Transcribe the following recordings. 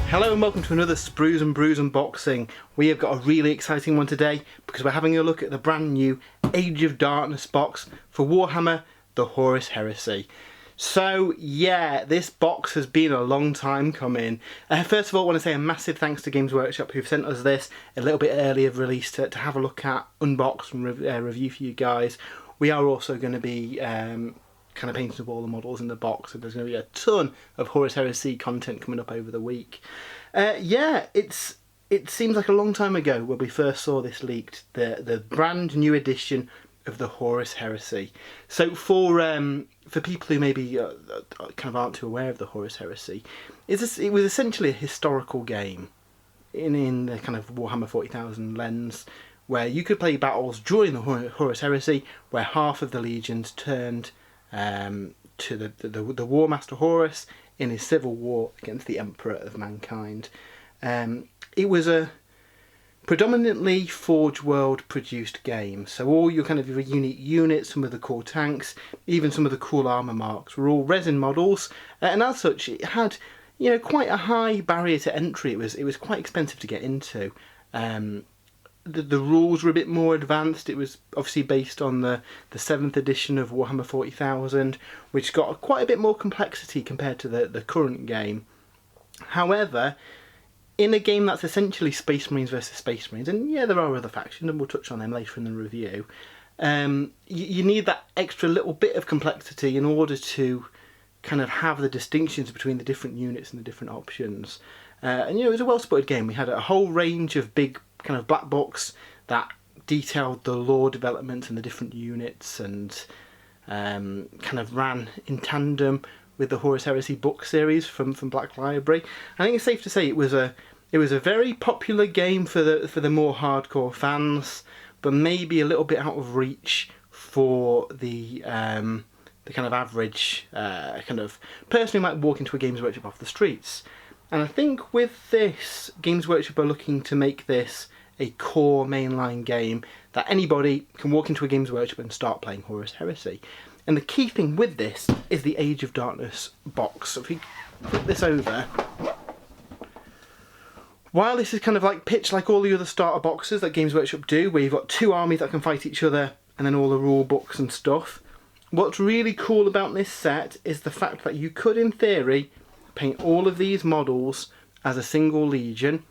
Hello and welcome to another Sprues and Brews unboxing. We have got a really exciting one today because we're having a look at the brand new Age of Darkness box for Warhammer The Horus Heresy. So yeah, this box has been a long time coming. First of all, I want to say a massive thanks to Games Workshop who've sent us this a little bit early of release to have a look at, unbox and review for you guys. We are also going to be kind of painting up all the models in the box, and there's going to be a ton of Horus Heresy content coming up over the week. Yeah, it seems like a long time ago when we first saw this leaked, the brand new edition of the Horus Heresy. So for people who maybe kind of aren't too aware of the Horus Heresy, it was essentially a historical game in the kind of Warhammer 40,000 lens, where you could play battles during the Horus Heresy, where half of the legions turned to the War Master Horus in his civil war against the Emperor of Mankind. It was a predominantly Forge World produced game, so all your kind of your unique units, some of the core tanks, even some of the cool armour marks were all resin models, and as such it had, you know, quite a high barrier to entry. It was quite expensive to get into. The rules were a bit more advanced. It was obviously based on the 7th edition of Warhammer 40,000, which got quite a bit more complexity compared to the current game. However, in a game that's essentially Space Marines versus Space Marines, and yeah, there are other factions, and we'll touch on them later in the review, you need that extra little bit of complexity in order to kind of have the distinctions between the different units and the different options. And you know, it was a well-supported game. We had a whole range of big kind of black books that detailed the lore development and the different units, and kind of ran in tandem with the Horus Heresy book series from Black Library. I think it's safe to say it was a very popular game for the more hardcore fans, but maybe a little bit out of reach for the kind of average kind of person who might walk into a Games Workshop off the streets. And I think with this, Games Workshop are looking to make this a core mainline game that anybody can walk into a Games Workshop and start playing Horus Heresy. And the key thing with this is the Age of Darkness box. So if we flip this over, while this is kind of like pitched like all the other starter boxes that Games Workshop do, where you've got two armies that can fight each other and then all the rule books and stuff, what's really cool about this set is the fact that you could, in theory, paint all of these models as a single legion,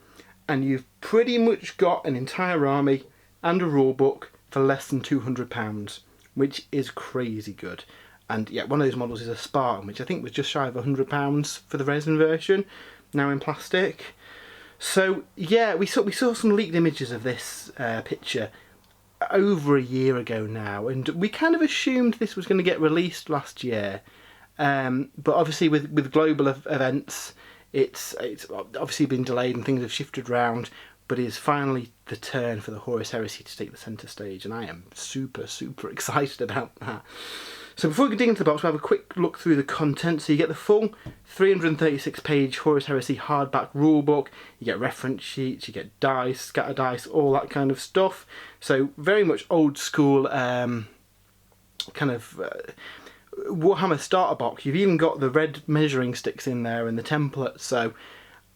and you've pretty much got an entire army and a rulebook for less than £200, which is crazy good. And yeah, one of those models is a Spartan, which I think was just shy of £100 for the resin version, now in plastic. So yeah, we saw some leaked images of this picture over a year ago now, and we kind of assumed this was going to get released last year. But obviously with global events, it's obviously been delayed and things have shifted around, but it is finally the turn for the Horus Heresy to take the centre stage, and I am super excited about that. So before we dig into the box, we'll have a quick look through the content. So you get the full 336 page Horus Heresy hardback rulebook, you get reference sheets, you get dice, scatter dice, all that kind of stuff. So very much old school kind of Warhammer starter box. You've even got the red measuring sticks in there and the template, so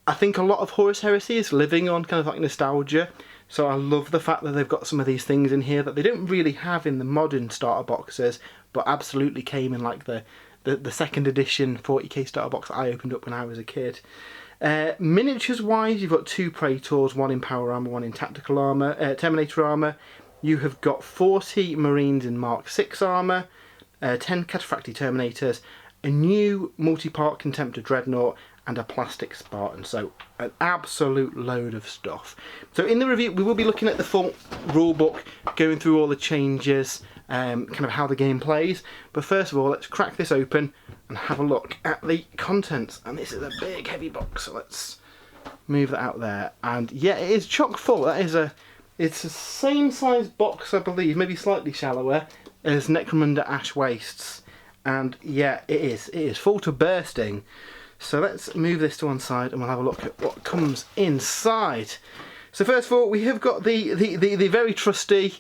I think a lot of Horus Heresy is living on kind of like nostalgia, so I love the fact that they've got some of these things in here that they don't really have in the modern starter boxes, but absolutely came in like the 2nd edition 40k starter box that I opened up when I was a kid. Miniatures wise, you've got 2 Praetors, 1 in power armour, 1 in tactical armour, Terminator armour. You have got 40 Marines in Mark 6 armour, 10 Cataphractii Terminators, a new Multipart Contemporary Dreadnought, and a plastic Spartan. So an absolute load of stuff. So in the review we will be looking at the full rulebook, going through all the changes, kind of how the game plays. But first of all, let's crack this open and have a look at the contents. And this is a big heavy box, so let's move that out there. And yeah, it is chock full. It's the same size box, I believe, maybe slightly shallower, as Necromunda Ash Wastes, and yeah, it is full to bursting. So let's move this to one side and we'll have a look at what comes inside. So first of all, we have got the very trusty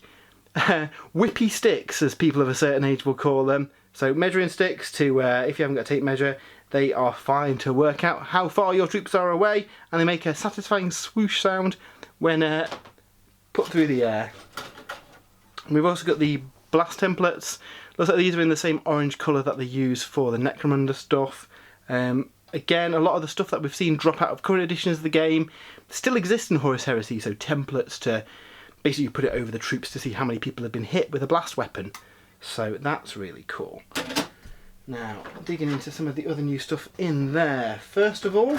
Whippy Sticks, as people of a certain age will call them. So measuring sticks to, if you haven't got a tape measure, they are fine to work out how far your troops are away, and they make a satisfying swoosh sound when put through the air. We've also got the blast templates. Looks like these are in the same orange colour that they use for the Necromunda stuff. Again, a lot of the stuff that we've seen drop out of current editions of the game still exists in Horus Heresy, so templates to basically put it over the troops to see how many people have been hit with a blast weapon. So that's really cool. Now, digging into some of the other new stuff in there. First of all,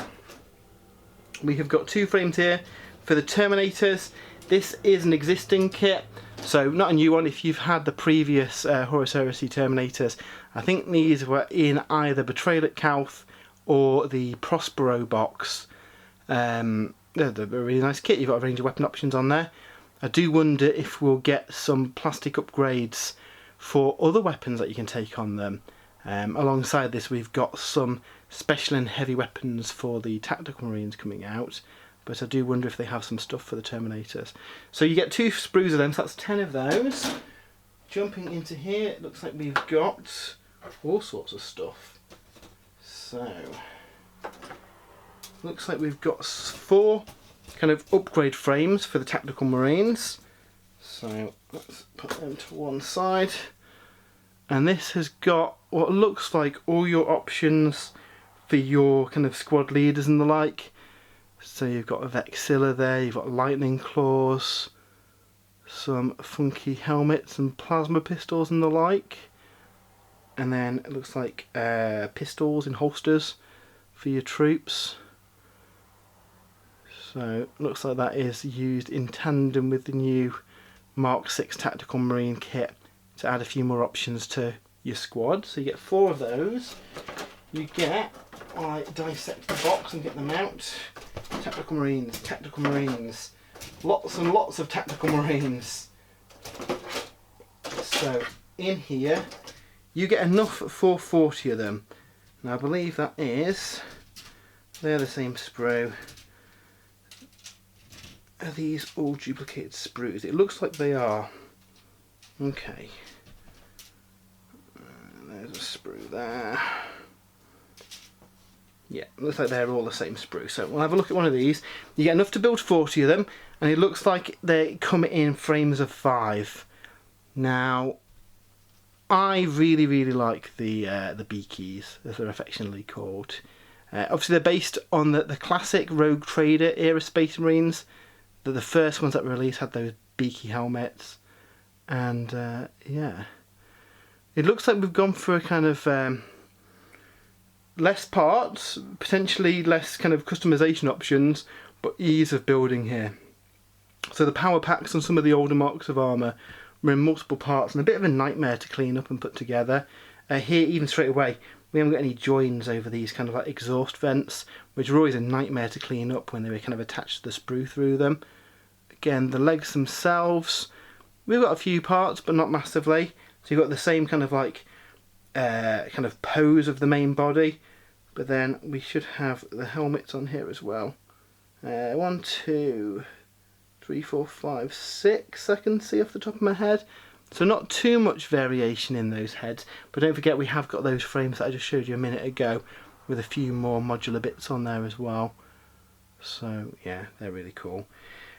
we have got 2 frames here for the Terminators. This is an existing kit, so not a new one. If you've had the previous Horus Heresy Terminators, I think these were in either Betrayal at Calth or the Prospero box. They're a really nice kit. You've got a range of weapon options on there. I do wonder if we'll get some plastic upgrades for other weapons that you can take on them. Alongside this, we've got some special and heavy weapons for the Tactical Marines coming out, but I do wonder if they have some stuff for the Terminators. So you get 2 sprues of them, so that's 10 of those. Jumping into here, it looks like we've got all sorts of stuff. So, looks like we've got 4 kind of upgrade frames for the Tactical Marines. So let's put them to one side. And this has got what looks like all your options for your kind of squad leaders and the like. So you've got a Vexilla there, you've got lightning claws, some funky helmets and plasma pistols and the like. And then it looks like pistols in holsters for your troops. So it looks like that is used in tandem with the new Mark 6 Tactical Marine kit to add a few more options to your squad. So you get 4 of those. You get, I dissect the box and get them out. Tactical Marines, lots and lots of Tactical Marines. So in here you get enough for 40 of them. Now I believe that is, they're the same sprue. Are these all duplicated sprues? It looks like they are. Okay. There's a sprue there. Yeah, looks like they're all the same sprue. So we'll have a look at one of these. You get enough to build 40 of them, and it looks like they come in frames of 5. Now, I really like the Beekeys, as they're affectionately called. Obviously, they're based on the classic Rogue Trader era Space Marines. The first ones that were released had those beaky helmets, and yeah, it looks like we've gone for a kind of less parts, potentially less kind of customization options, but ease of building here. So the power packs on some of the older marks of armour were in multiple parts and a bit of a nightmare to clean up and put together. Here, even straight away, we haven't got any joins over these kind of like exhaust vents, which were always a nightmare to clean up when they were kind of attached to the sprue through them. Again, the legs themselves, we've got a few parts, but not massively. So you've got the same kind of like kind of pose of the main body, but then we should have the helmets on here as well. 1, 2, 3, 4, 5, 6 I can see off the top of my head. So not too much variation in those heads, but don't forget we have got those frames that I just showed you a minute ago with a few more modular bits on there as well. So yeah, they're really cool.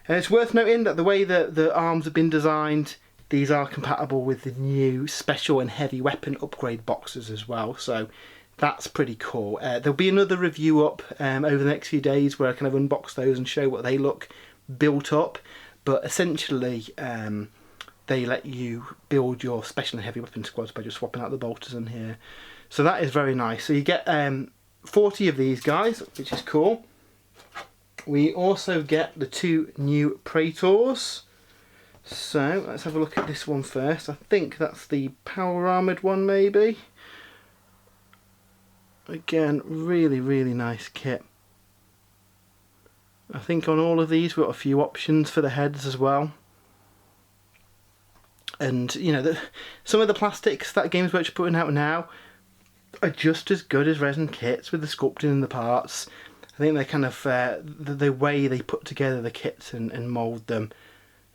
And it's worth noting that the way that the arms have been designed, these are compatible with the new special and heavy weapon upgrade boxes as well, so that's pretty cool. There'll be another review up over the next few days where I kind of unbox those and show what they look built up, but essentially they let you build your special and heavy weapon squads by just swapping out the bolters in here. So that is very nice. So you get 40 of these guys, which is cool. We also get the 2 new Praetors. So let's have a look at this one first. I think that's the power armoured one maybe. Again, really nice kit. I think on all of these we've got a few options for the heads as well. And you know, some of the plastics that Games Workshop are putting out now are just as good as resin kits with the sculpting and the parts. I think they're kind of the way they put together the kits and mould them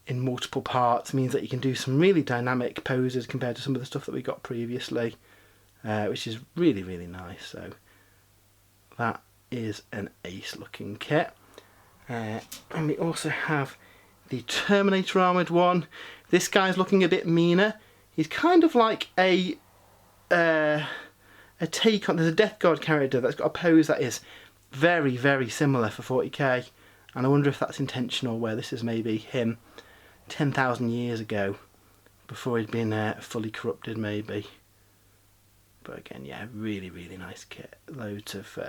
in multiple parts means that you can do some really dynamic poses compared to some of the stuff that we got previously, which is really nice. So That is an ace looking kit. And we also have the Terminator armoured one. This guy's looking a bit meaner. He's kind of like a take on, there's a Death Guard character that's got a pose that is very, very similar for 40k. And I wonder if that's intentional, where this is maybe him 10,000 years ago, before he'd been fully corrupted maybe. But again, yeah, really, really nice kit. Loads of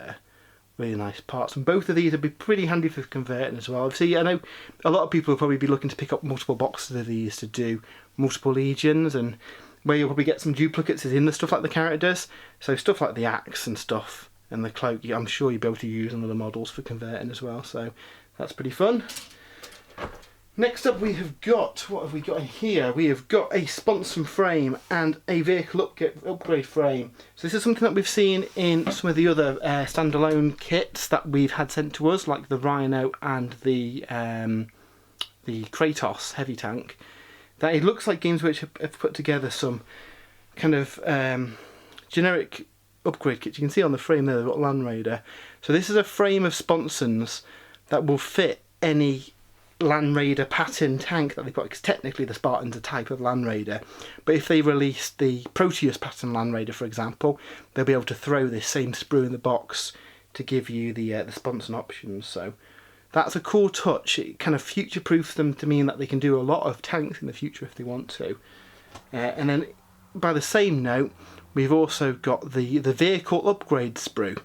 really nice parts, and both of these would be pretty handy for converting as well. Obviously, I know a lot of people will probably be looking to pick up multiple boxes of these to do multiple legions, and where you'll probably get some duplicates is in the stuff like the characters. So stuff like the axe and stuff, and the cloak, I'm sure you'll be able to use on other models for converting as well, so that's pretty fun. Next up we have got, what have we got in here? We have got a sponson frame and a vehicle upgrade frame. So this is something that we've seen in some of the other standalone kits that we've had sent to us, like the Rhino and the Kratos heavy tank. That it looks like Games Workshop have put together some kind of generic upgrade kits. You can see on the frame there they've got Land Raider. So this is a frame of sponsons that will fit any Land Raider pattern tank that they've got, because technically the Spartan's a type of Land Raider, but if they release the Proteus pattern Land Raider, for example, they'll be able to throw this same sprue in the box to give you the sponson options. So that's a cool touch. It kind of future-proofs them to mean that they can do a lot of tanks in the future if they want to. And then by the same note, we've also got the vehicle upgrade sprue.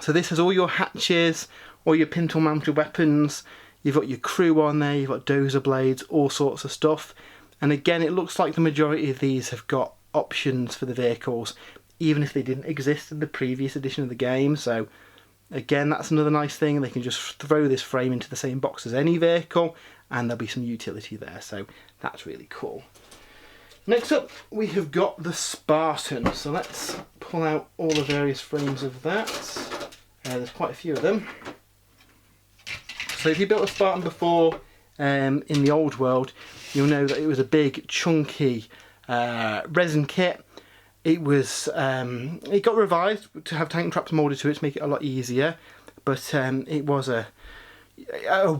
So this has all your hatches, all your pintle-mounted weapons. You've got your crew on there, you've got dozer blades, all sorts of stuff. And again, it looks like the majority of these have got options for the vehicles, even if they didn't exist in the previous edition of the game. So again, that's another nice thing. They can just throw this frame into the same box as any vehicle, and there'll be some utility there. So that's really cool. Next up, we have got the Spartan. So let's pull out all the various frames of that. There's quite a few of them. So if you built a Spartan before in the old world, you'll know that it was a big, chunky resin kit. It was it got revised to have tank traps moulded to it to make it a lot easier, but it was a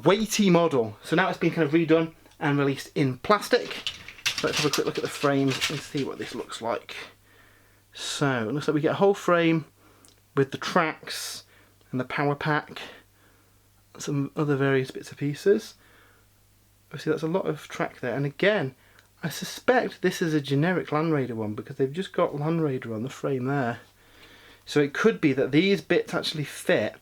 weighty model. So now it's been kind of redone and released in plastic. So let's have a quick look at the frames and see what this looks like. So it looks like we get a whole frame with the tracks and the power pack. Some other various bits and pieces. Obviously that's a lot of track there, and again I suspect this is a generic Land Raider one because they've just got Land Raider on the frame there. So it could be that these bits actually fit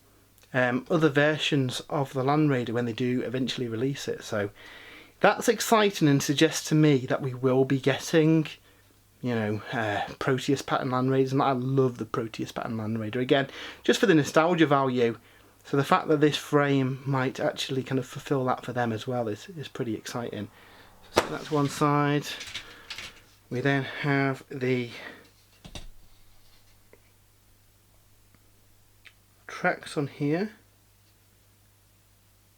other versions of the Land Raider when they do eventually release it. So that's exciting and suggests to me that we will be getting, you know, Proteus pattern Land Raiders, and I love the Proteus pattern Land Raider, again just for the nostalgia value. So the fact that this frame might actually kind of fulfill that for them as well is pretty exciting. So that's one side. We then have the tracks on here.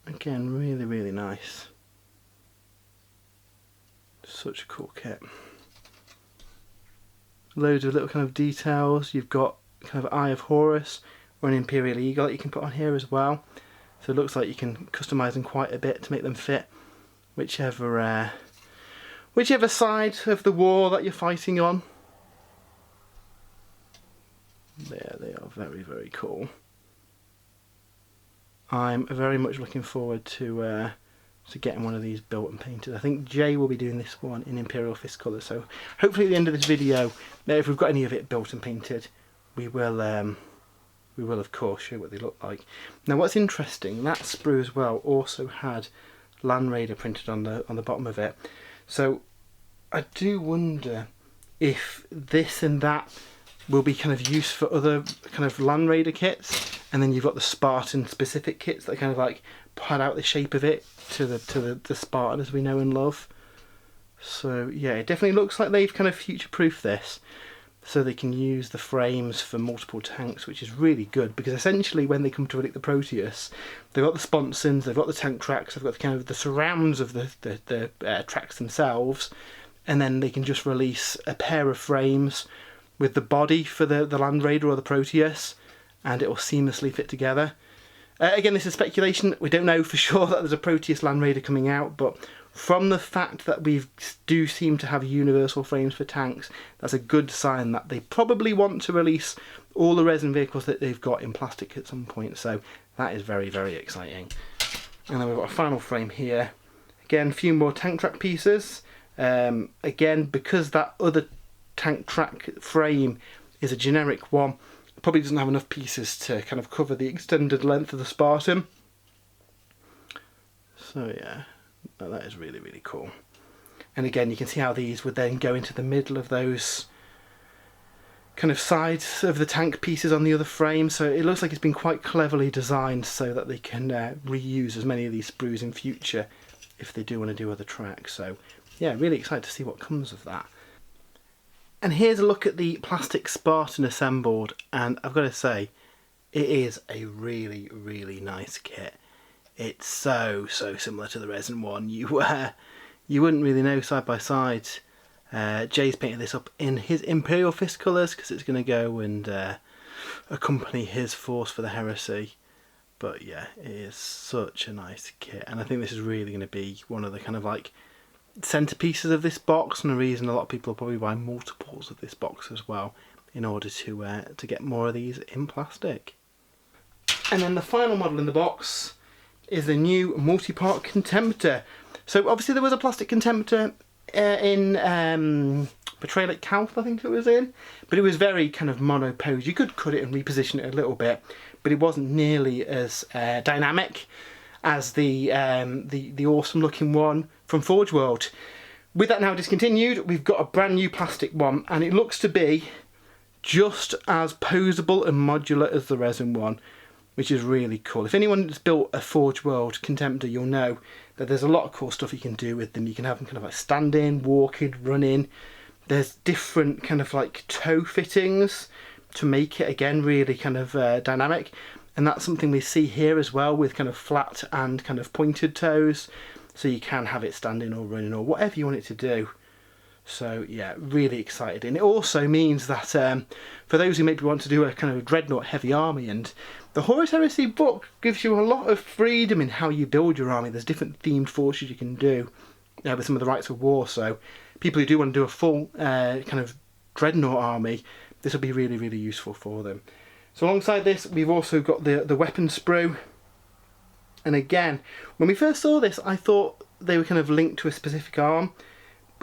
Again, really, really nice. Such a cool kit. Loads of little kind of details. You've got kind of Eye of Horus, or an Imperial Eagle that you can put on here as well. So it looks like you can customise them quite a bit to make them fit whichever side of the war that you're fighting on. There, they are very, very cool. I'm very much looking forward to getting one of these built and painted. I think Jay will be doing this one in Imperial Fist colour, so hopefully at the end of this video, if we've got any of it built and painted, we will of course show what they look like. Now what's interesting, that sprue as well also had Land Raider printed on the bottom of it. So I do wonder if this and that will be kind of used for other kind of Land Raider kits, and then you've got the Spartan specific kits that kind of like pad out the shape of it to the Spartan as we know and love. So yeah, it definitely looks like they've kind of future-proofed this, so they can use the frames for multiple tanks, which is really good, because essentially when they come to release the Proteus, they've got the sponsons, they've got the tank tracks, they've got the kind of the surrounds of the tracks themselves, and then they can just release a pair of frames with the body for the Land Raider or the Proteus, and it will seamlessly fit together. Again, this is speculation. We don't know for sure that there's a Proteus Land Raider coming out, but from the fact that we do seem to have universal frames for tanks, that's a good sign that they probably want to release all the resin vehicles that they've got in plastic at some point. So that is very, very exciting. And then we've got a final frame here. Again, a few more tank track pieces. Again, because that other tank track frame is a generic one, it probably doesn't have enough pieces to kind of cover the extended length of the Spartan. So yeah, that is really, really cool. And again, you can see how these would then go into the middle of those kind of sides of the tank pieces on the other frame. So it looks like it's been quite cleverly designed so that they can reuse as many of these sprues in future if they do want to do other tracks. So yeah, really excited to see what comes of that. And here's a look at the plastic Spartan assembled, and I've got to say, it is a really, really nice kit. It's so similar to the resin one. You wouldn't really know side by side. Jay's painted this up in his Imperial Fist colours because it's going to go and accompany his force for the Heresy. But yeah, it is such a nice kit, and I think this is really going to be one of the kind of like centerpieces of this box, and the reason a lot of people will probably buy multiples of this box as well in order to get more of these in plastic. And then the final model in the box is the new Multipart Contemporary. So obviously there was a plastic Contemporary in Betrayal at Calth, I think it was in, but it was very kind of monopose. You could cut it and reposition it a little bit, but it wasn't nearly as dynamic as the awesome looking one from Forge World. With that now discontinued, we've got a brand new plastic one, and it looks to be just as posable and modular as the resin one, which is really cool. If anyone has built a Forge World Contemporary, you'll know that there's a lot of cool stuff you can do with them. You can have them kind of like stand in, walk in, run in. There's different kind of like toe fittings to make it again really kind of dynamic. And that's something we see here as well, with kind of flat and kind of pointed toes. So you can have it standing or running or whatever you want it to do. So yeah, really excited. And it also means that for those who maybe want to do a kind of Dreadnought heavy army, and the Horus Heresy book gives you a lot of freedom in how you build your army. There's different themed forces you can do with some of the rites of war. So people who do want to do a full kind of Dreadnought army, this will be really, really useful for them. So alongside this, we've also got the weapon sprue. And again, when we first saw this, I thought they were kind of linked to a specific arm.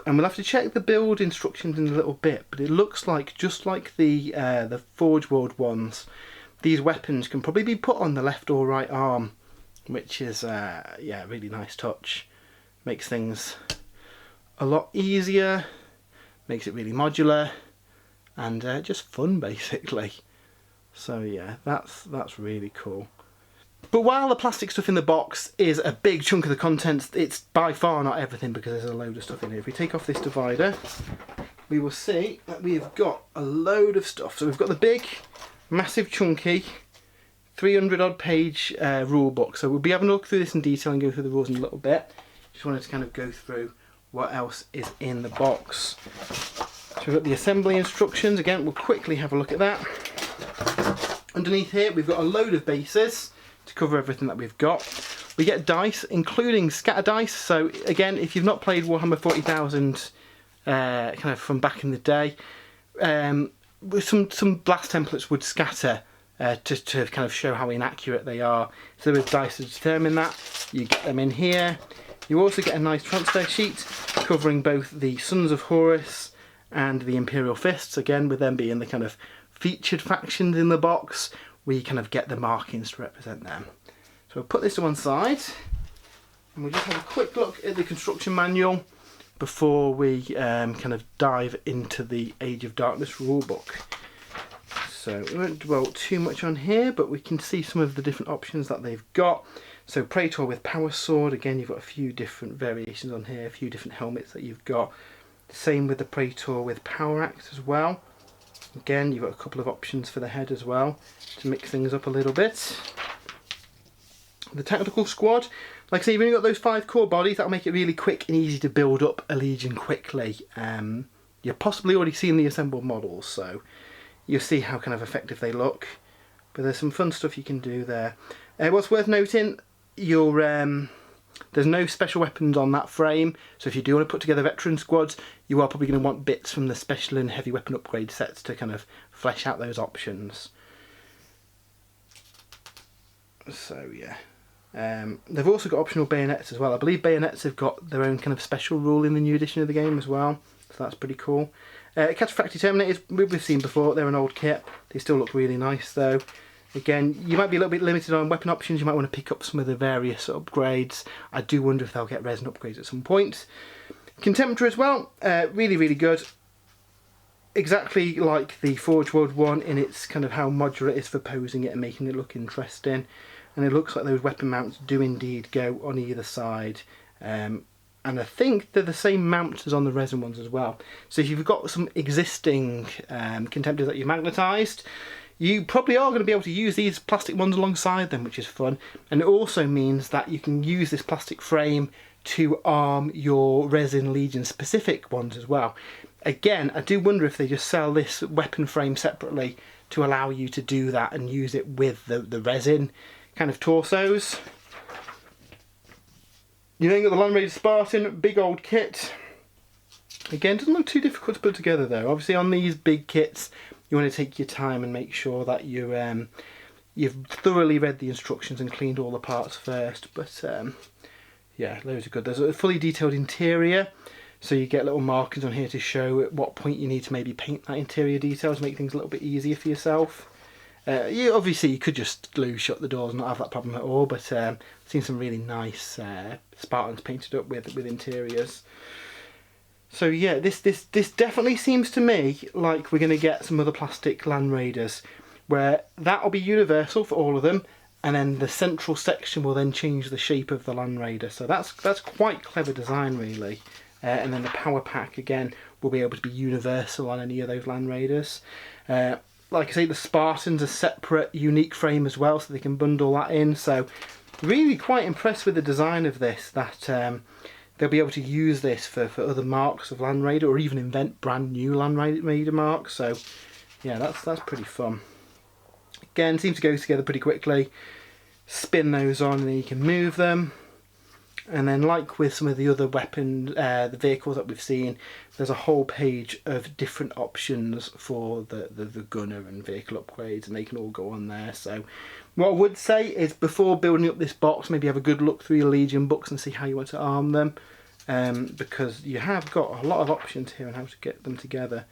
And we'll have to check the build instructions in a little bit, but it looks like, just like the Forge World ones, these weapons can probably be put on the left or right arm, which is, yeah, a really nice touch. Makes things a lot easier, makes it really modular, and just fun, basically. So yeah, that's really cool. But while the plastic stuff in the box is a big chunk of the contents, it's by far not everything, because there's a load of stuff in here. If we take off this divider, we will see that we've got a load of stuff. So we've got the big, massive, chunky, 300 odd page rule book. So we'll be having a look through this in detail and go through the rules in a little bit. Just wanted to kind of go through what else is in the box. So we've got the assembly instructions. Again, we'll quickly have a look at that. Underneath here, we've got a load of bases to cover everything that we've got. We get dice, including scatter dice. So again, if you've not played Warhammer 40,000 kind of from back in the day, some blast templates would scatter to kind of show how inaccurate they are. So with dice to determine that, you get them in here. You also get a nice transfer sheet covering both the Sons of Horus and the Imperial Fists, again with them being the kind of featured factions in the box. We kind of get the markings to represent them. So we'll put this to one side, and we'll just have a quick look at the construction manual before we kind of dive into the Age of Darkness rulebook. So we won't dwell too much on here, but we can see some of the different options that they've got. So Praetor with Power Sword, again you've got a few different variations on here, a few different helmets that you've got. Same with the Praetor with Power Axe as well. Again, you've got a couple of options for the head as well to mix things up a little bit. The tactical squad, like I say, you've only got those 5 core bodies. That'll make it really quick and easy to build up a legion quickly. You've possibly already seen the assembled models, so you'll see how kind of effective they look. but there's some fun stuff you can do there. What's worth noting, there's no special weapons on that frame, so if you do want to put together veteran squads, you are probably going to want bits from the special and heavy weapon upgrade sets to kind of flesh out those options. So yeah. They've also got optional bayonets as well. I believe bayonets have got their own kind of special rule in the new edition of the game as well, so that's pretty cool. Cataphractii Terminators, we've seen before, they're an old kit. They still look really nice though. Again, you might be a little bit limited on weapon options, you might want to pick up some of the various upgrades. I do wonder if they'll get resin upgrades at some point. Contemporary as well, really, really good. Exactly like the Forge World one in its kind of how modular it is for posing it and making it look interesting. And it looks like those weapon mounts do indeed go on either side. And I think they're the same mounts as on the resin ones as well. So if you've got some existing Contemptors that you've magnetised, you probably are going to be able to use these plastic ones alongside them, which is fun. And it also means that you can use this plastic frame to arm your resin Legion specific ones as well. Again, I do wonder if they just sell this weapon frame separately to allow you to do that and use it with the resin kind of torsos. You then got the Land Raider Spartan, big old kit. Again, doesn't look too difficult to put together though. Obviously on these big kits, you want to take your time and make sure that you've thoroughly read the instructions and cleaned all the parts first. But yeah, loads of good. There's a fully detailed interior, so you get little markings on here to show at what point you need to maybe paint that interior detail to make things a little bit easier for yourself. Obviously you could just glue shut the doors and not have that problem at all, but I've seen some really nice Spartans painted up with interiors. So yeah, this definitely seems to me like we're going to get some other plastic Land Raiders, where that'll be universal for all of them, and then the central section will then change the shape of the Land Raider. So that's quite clever design really. And then the power pack again will be able to be universal on any of those Land Raiders. Like I say, the Spartans are separate, unique frame as well, so they can bundle that in. So really quite impressed with the design of this, that they'll be able to use this for other marks of Land Raider, or even invent brand new Land Raider marks. So yeah, that's pretty fun. Again, seems to go together pretty quickly. Spin those on and then you can move them. And then like with some of the other weapons, the vehicles that we've seen, there's a whole page of different options for the gunner and vehicle upgrades, and they can all go on there. So what I would say is, before building up this box, maybe have a good look through your Legion books and see how you want to arm them, because you have got a lot of options here on how to get them together.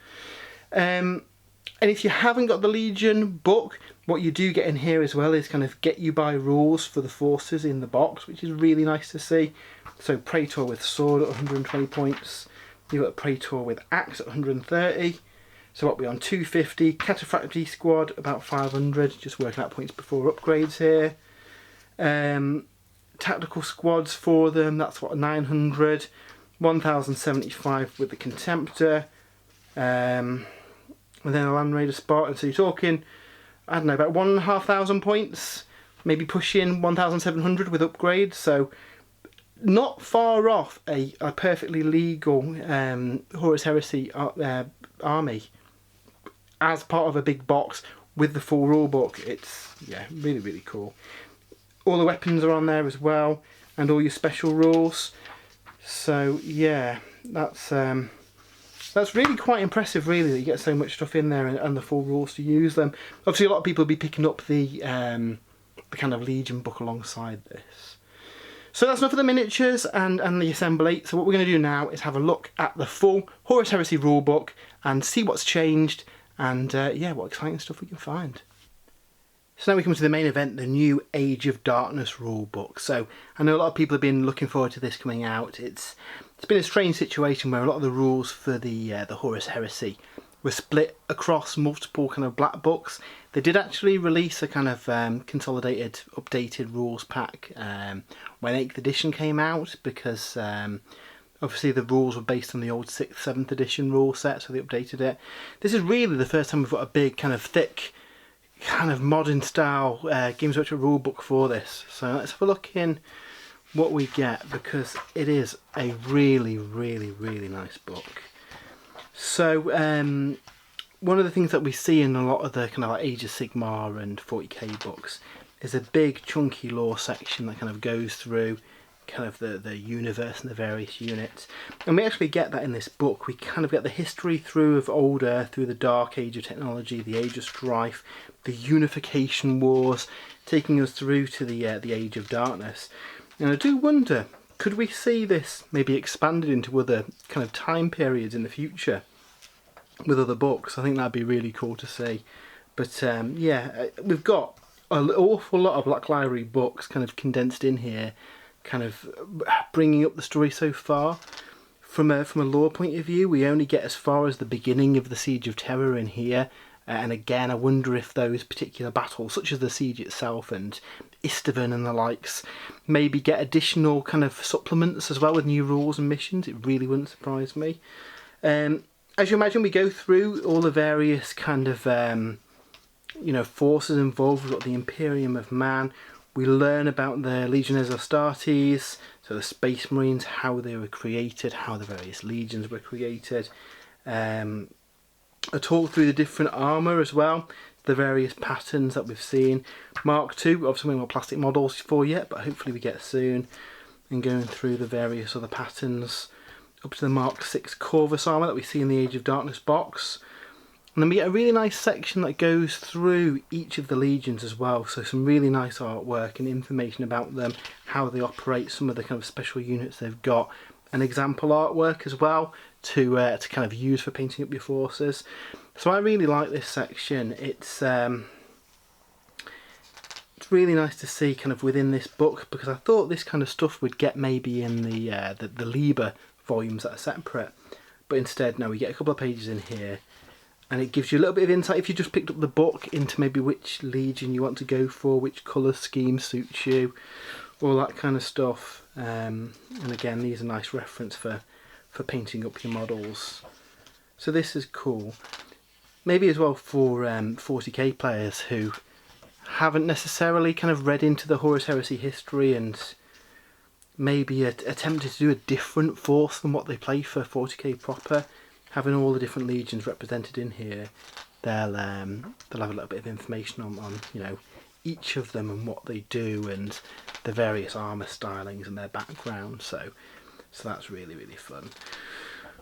And if you haven't got the Legion book, what you do get in here as well is kind of get you by rules for the forces in the box, which is really nice to see. So Praetor with sword at 120 points. You've got Praetor with axe at 130. So what we're on 250. Cataphractii squad about 500. Just working out points before upgrades here. Tactical squads for them, that's what, 900. 1075 with the Contemptor. And then a Land Raider Spartan, so you're talking, I don't know, about 1,500 points, maybe pushing 1,700 with upgrades, so not far off a perfectly legal Horus Heresy army as part of a big box with the full rulebook. It's, yeah, really, really cool. All the weapons are on there as well, and all your special rules. So yeah, that's really quite impressive really, that you get so much stuff in there and the full rules to use them. Obviously a lot of people will be picking up the kind of Legion book alongside this. So that's enough of the miniatures and the assembly. So what we're going to do now is have a look at the full Horus Heresy rulebook and see what's changed, and yeah, what exciting stuff we can find. So now we come to the main event, the new Age of Darkness rulebook. So I know a lot of people have been looking forward to this coming out. It's been a strange situation where a lot of the rules for the Horus Heresy were split across multiple kind of black books. They did actually release a kind of consolidated, updated rules pack when 8th edition came out, because obviously the rules were based on the old 6th, 7th edition rule set, so they updated it. This is really the first time we've got a big kind of thick, kind of modern style Games Workshop rule book for this. So let's have a look in what we get, because it is a really, really, really nice book. So one of the things that we see in a lot of the kind of like Age of Sigmar and 40k books is a big chunky lore section that kind of goes through kind of the universe and the various units, and we actually get that in this book. We kind of get the history through of Old Earth, through the Dark Age of technology, the Age of Strife, the Unification Wars, taking us through to the Age of Darkness. And I do wonder, could we see this maybe expanded into other kind of time periods in the future with other books? I think that'd be really cool to see. But yeah, we've got an awful lot of Black Library books kind of condensed in here, kind of bringing up the story so far. From a lore point of view, we only get as far as the beginning of the Siege of Terror in here. And again, I wonder if those particular battles, such as the siege itself and Istvan and the likes, maybe get additional kind of supplements as well with new rules and missions. It really wouldn't surprise me. As you imagine, we go through all the various kind of forces involved. We've got the Imperium of Man. We learn about the Legiones Astartes, so the Space Marines, how they were created, how the various legions were created. I talk through the different armour as well, the various patterns that we've seen. Mark II, obviously we haven't got plastic models for yet, but hopefully we get soon. And going through the various other patterns, up to the Mark VI Corvus armour that we see in the Age of Darkness box. And then we get a really nice section that goes through each of the legions as well, so some really nice artwork and information about them, how they operate, some of the kind of special units they've got, and example artwork as well to kind of use for painting up your forces. So I really like this section. It's really nice to see kind of within this book, because I thought this kind of stuff would get maybe in the Liber volumes that are separate, but instead no, we get a couple of pages in here, and it gives you a little bit of insight if you just picked up the book into maybe which legion you want to go for, which colour scheme suits you, all that kind of stuff. And again, these are nice reference for painting up your models. So this is cool. Maybe as well for 40k players who haven't necessarily kind of read into the Horus Heresy history and maybe attempted to do a different force than what they play for 40k proper. Having all the different legions represented in here, they'll have a little bit of information on each of them and what they do and the various armour stylings and their background. So that's really, really fun.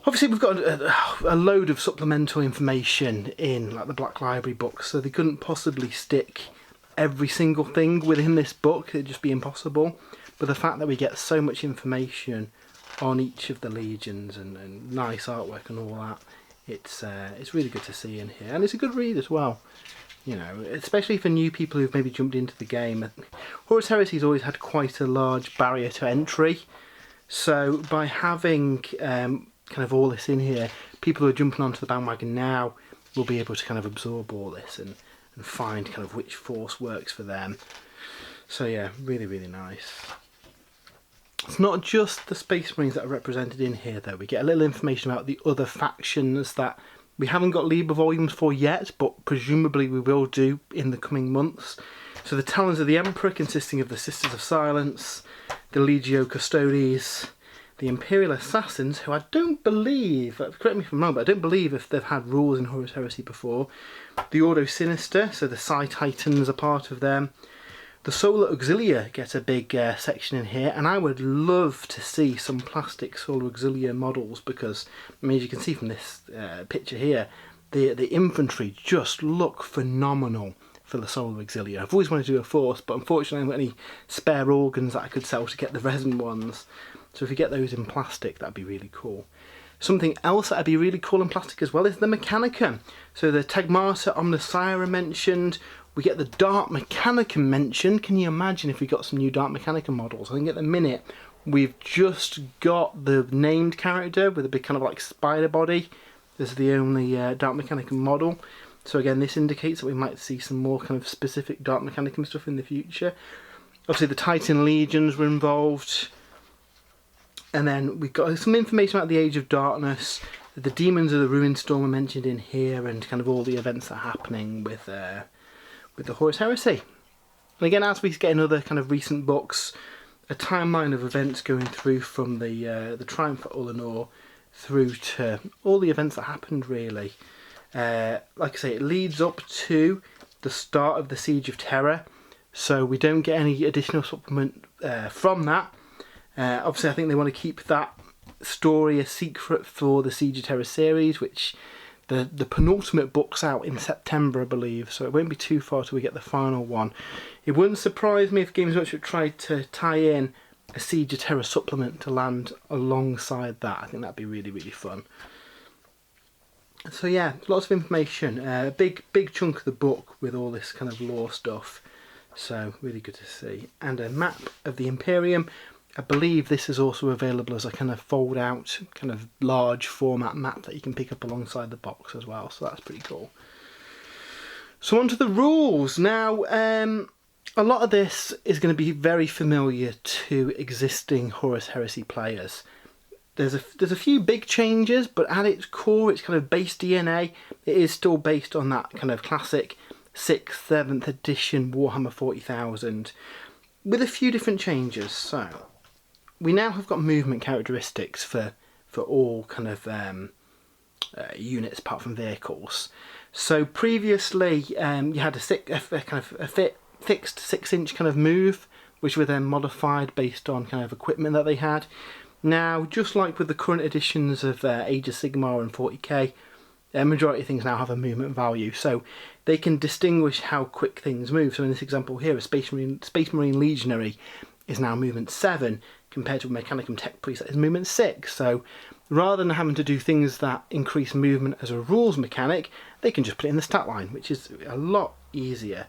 Obviously we've got a load of supplemental information in like the Black Library books, so they couldn't possibly stick every single thing within this book. It'd just be impossible. But the fact that we get so much information on each of the legions and nice artwork and all that, it's really good to see in here, and it's a good read as well. Especially for new people who've maybe jumped into the game. Horus Heresy's always had quite a large barrier to entry, so by having kind of all this in here, people who are jumping onto the bandwagon now will be able to kind of absorb all this and find kind of which force works for them. So yeah, really, really nice. It's not just the Space Marines that are represented in here though. We get a little information about the other factions that we haven't got Liber volumes for yet, but presumably we will do in the coming months. So the Talons of the Emperor, consisting of the Sisters of Silence, the Legio Custodes, the Imperial Assassins, who I don't believe, correct me if I'm wrong, but I don't believe if they've had rules in Horus Heresy before. The Ordo Sinister, so the Psi Titans are part of them. The Solar Auxilia get a big section in here, and I would love to see some plastic Solar Auxilia models, because, I mean, as you can see from this picture here, the infantry just look phenomenal for the Solar Auxilia. I've always wanted to do a force, but unfortunately I haven't got any spare organs that I could sell to get the resin ones. So if you get those in plastic, that'd be really cool. Something else that'd be really cool in plastic as well is the Mechanicum. So the Tagmata Omnissiah mentioned. We get the Dark Mechanicum mentioned. Can you imagine if we got some new Dark Mechanicum models? I think at the minute we've just got the named character with a big kind of like spider body. This is the only Dark Mechanicum model. So again, this indicates that we might see some more kind of specific Dark Mechanicum stuff in the future. Obviously the Titan Legions were involved. And then we've got some information about the Age of Darkness. The Demons of the Ruin Storm are mentioned in here, and kind of all the events that are happening with the Horus Heresy. And again, as we get in other kind of recent books, a timeline of events going through from the Triumph at Ullanor through to all the events that happened really. Like I say, it leads up to the start of the Siege of Terror, so we don't get any additional supplement from that. Obviously I think they want to keep that story a secret for the Siege of Terror series, which the penultimate book's out in September, I believe, so it won't be too far till we get the final one. It wouldn't surprise me if Games Workshop tried to tie in a Siege of Terror supplement to land alongside that. I think that'd be really, really fun. So yeah, lots of information, a big chunk of the book with all this kind of lore stuff, so really good to see. And a map of the Imperium. I believe this is also available as a kind of fold out, kind of large format map that you can pick up alongside the box as well, so that's pretty cool. So on to the rules. Now, a lot of this is going to be very familiar to existing Horus Heresy players. There's a few big changes, but at its core, its kind of base DNA, it is still based on that kind of classic 6th, 7th edition Warhammer 40,000, with a few different changes. So we now have kind movement characteristics for all kind of units apart from vehicles. So previously you had a fixed 6-inch kind of move, which were then modified based on kind of equipment that they had. Now, just like with the current editions of Age of Sigmar and 40k, the majority of things now have a movement value, so they can distinguish how quick things move. So in this example here, a Space Marine Legionary is now movement 7, compared to a Mechanicum Tech Priest that is movement 6. So rather than having to do things that increase movement as a rules mechanic, they can just put it in the stat line, which is a lot easier.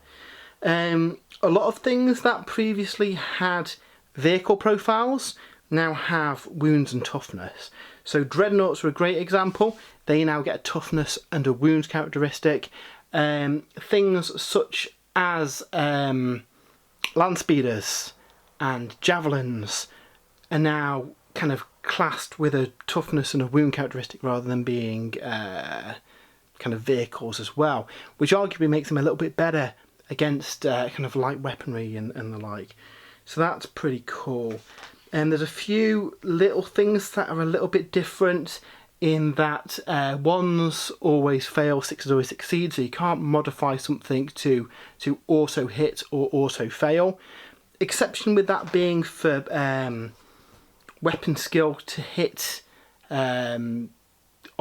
A lot of things that previously had vehicle profiles now have wounds and toughness. So Dreadnoughts are a great example. They now get a toughness and a wounds characteristic. Things such as land speeders and javelins are now kind of classed with a toughness and a wound characteristic rather than being kind of vehicles as well, which arguably makes them a little bit better against kind of light weaponry and the like. So that's pretty cool. And there's a few little things that are a little bit different in that 1s always fail, 6s always succeed, so you can't modify something to auto hit or auto fail. Exception with that being for weapon skill to hit. On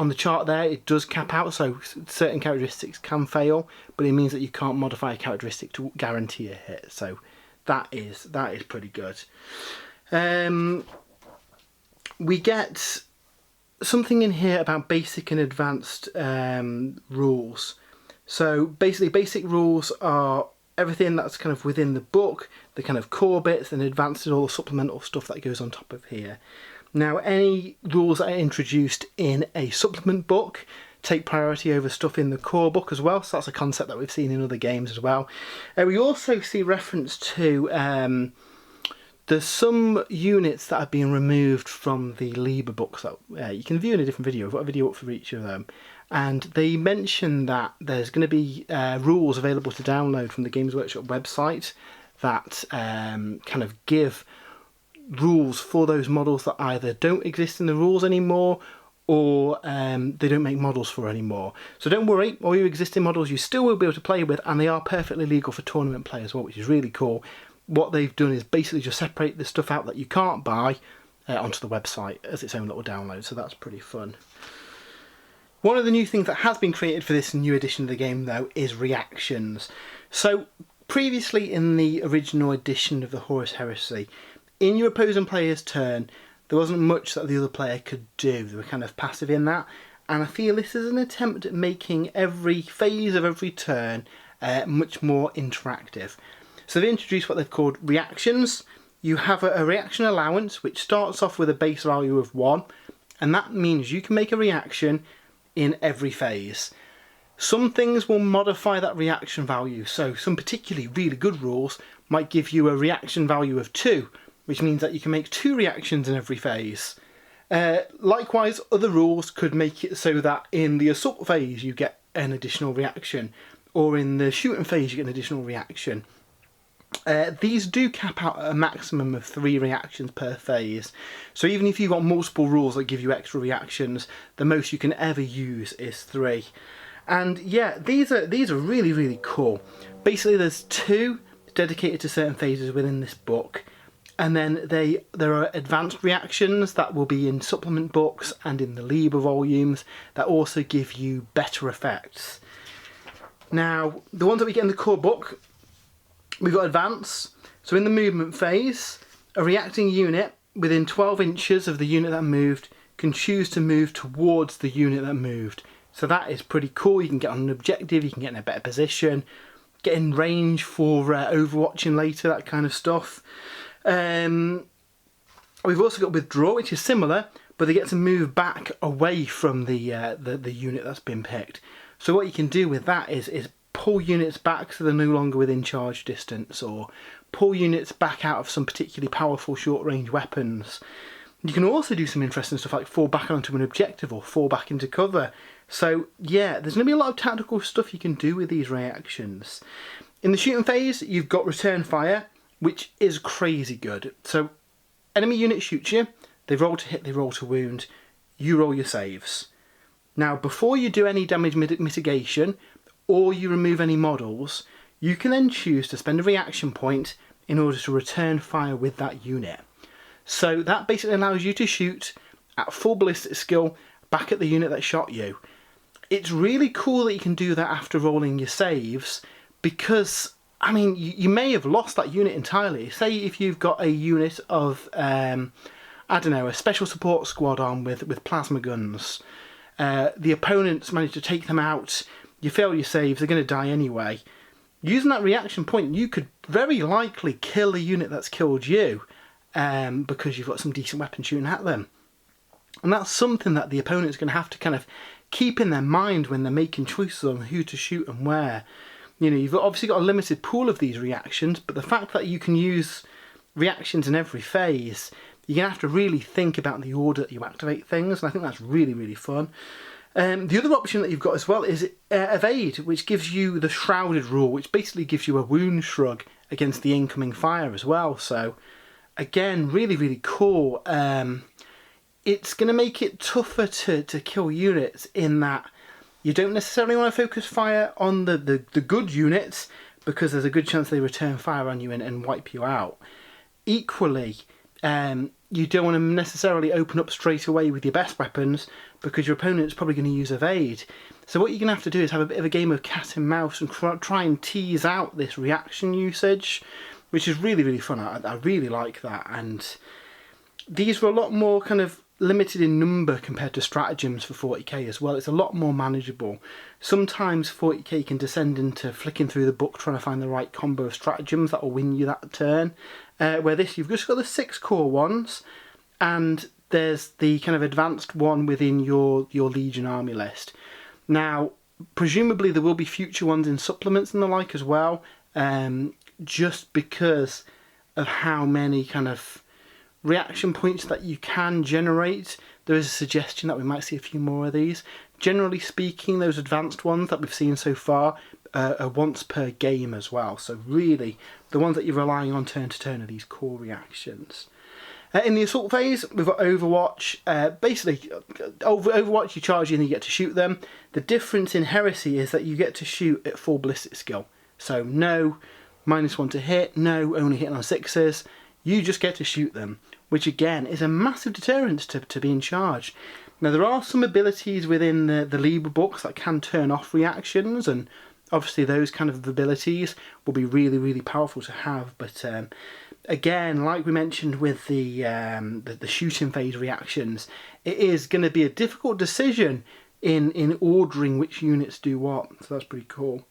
the chart there, it does cap out, so certain characteristics can fail, but it means that you can't modify a characteristic to guarantee a hit. So that is pretty good. We get something in here about basic and advanced rules. So basically, basic rules are everything that's kind of within the book, the kind of core bits, and advanced is all the supplemental stuff that goes on top of here. Now, any rules that are introduced in a supplement book take priority over stuff in the core book as well, so that's a concept that we've seen in other games as well. We also see reference to there's some units that have been removed from the Liber books that you can view in a different video. I've got a video up for each of them. And they mention that there's going to be rules available to download from the Games Workshop website that kind of give rules for those models that either don't exist in the rules anymore or they don't make models for anymore. So don't worry, all your existing models you still will be able to play with, and they are perfectly legal for tournament play as well, which is really cool. What they've done is basically just separate the stuff out that you can't buy onto the website as its own little download, so that's pretty fun. One of the new things that has been created for this new edition of the game, though, is reactions. So previously in the original edition of the Horus Heresy, in your opposing player's turn, there wasn't much that the other player could do. They were kind of passive in that, and I feel this is an attempt at making every phase of every turn much more interactive. So they've introduced what they've called reactions. You have a reaction allowance which starts off with a base value of 1, and that means you can make a reaction in every phase. Some things will modify that reaction value, so some particularly really good rules might give you a reaction value of 2, which means that you can make 2 reactions in every phase. Likewise, other rules could make it so that in the assault phase you get an additional reaction, or in the shooting phase you get an additional reaction. These do cap out at a maximum of 3 reactions per phase, so even if you've got multiple rules that give you extra reactions, the most you can ever use is 3. And yeah, these are really, really cool. Basically, there's 2 dedicated to certain phases within this book, and then there are advanced reactions that will be in supplement books and in the Liber volumes that also give you better effects. Now, the ones that we get in the core book, we've got advance. So in the movement phase, a reacting unit within 12 inches of the unit that moved can choose to move towards the unit that moved. So that is pretty cool. You can get on an objective, you can get in a better position, get in range for overwatching later, that kind of stuff. We've also got withdraw, which is similar, but they get to move back away from the unit that's been picked. So what you can do with that is pull units back so they're no longer within charge distance, or pull units back out of some particularly powerful short-range weapons. You can also do some interesting stuff like fall back onto an objective or fall back into cover. So yeah, there's going to be a lot of tactical stuff you can do with these reactions. In the shooting phase, you've got return fire, which is crazy good. So enemy unit shoots you, they roll to hit, they roll to wound, you roll your saves. Now before you do any damage mitigation or you remove any models, you can then choose to spend a reaction point in order to return fire with that unit. So that basically allows you to shoot at full ballistic skill back at the unit that shot you. It's really cool that you can do that after rolling your saves, because I mean, you may have lost that unit entirely. Say if you've got a unit of, I don't know, a special support squad on with plasma guns. The opponents manage to take them out, you fail your saves, they're going to die anyway. Using that reaction point, you could very likely kill a unit that's killed you, because you've got some decent weapons shooting at them. And that's something that the opponent's going to have to kind of keep in their mind when they're making choices on who to shoot and where. You know, you've obviously got a limited pool of these reactions, but the fact that you can use reactions in every phase, you're going to have to really think about the order that you activate things, and I think that's really, really fun. The other option that you've got as well is evade, which gives you the shrouded rule, which basically gives you a wound shrug against the incoming fire as well. So again, really, really cool. It's going to make it tougher to kill units in that you don't necessarily want to focus fire on the good units, because there's a good chance they return fire on you and wipe you out. Equally, you don't want to necessarily open up straight away with your best weapons, because your opponent's probably going to use evade. So what you're going to have to do is have a bit of a game of cat and mouse and try and tease out this reaction usage, which is really, really fun. I really like that. And these were a lot more kind of limited in number compared to stratagems for 40k as well. It's a lot more manageable. Sometimes 40k can descend into flicking through the book trying to find the right combo of stratagems that will win you that turn. Where this, you've just got the 6 core ones, and there's the kind of advanced one within your Legion army list. Now, presumably there will be future ones in supplements and the like as well, just because of how many kind of reaction points that you can generate. There is a suggestion that we might see a few more of these. Generally speaking, those advanced ones that we've seen so far are once per game as well. So really, the ones that you're relying on turn to turn are these core reactions. In the assault phase, we've got Overwatch. Basically, Overwatch, you charge in and you get to shoot them. The difference in Heresy is that you get to shoot at full ballistic skill. So no -1 to hit, no only hitting on 6s. You just get to shoot them, which again is a massive deterrent to being charged. Now there are some abilities within the Liber books that can turn off reactions, and obviously those kind of abilities will be really, really powerful to have. But again, like we mentioned with the shooting phase reactions, it is going to be a difficult decision in ordering which units do what. So that's pretty cool.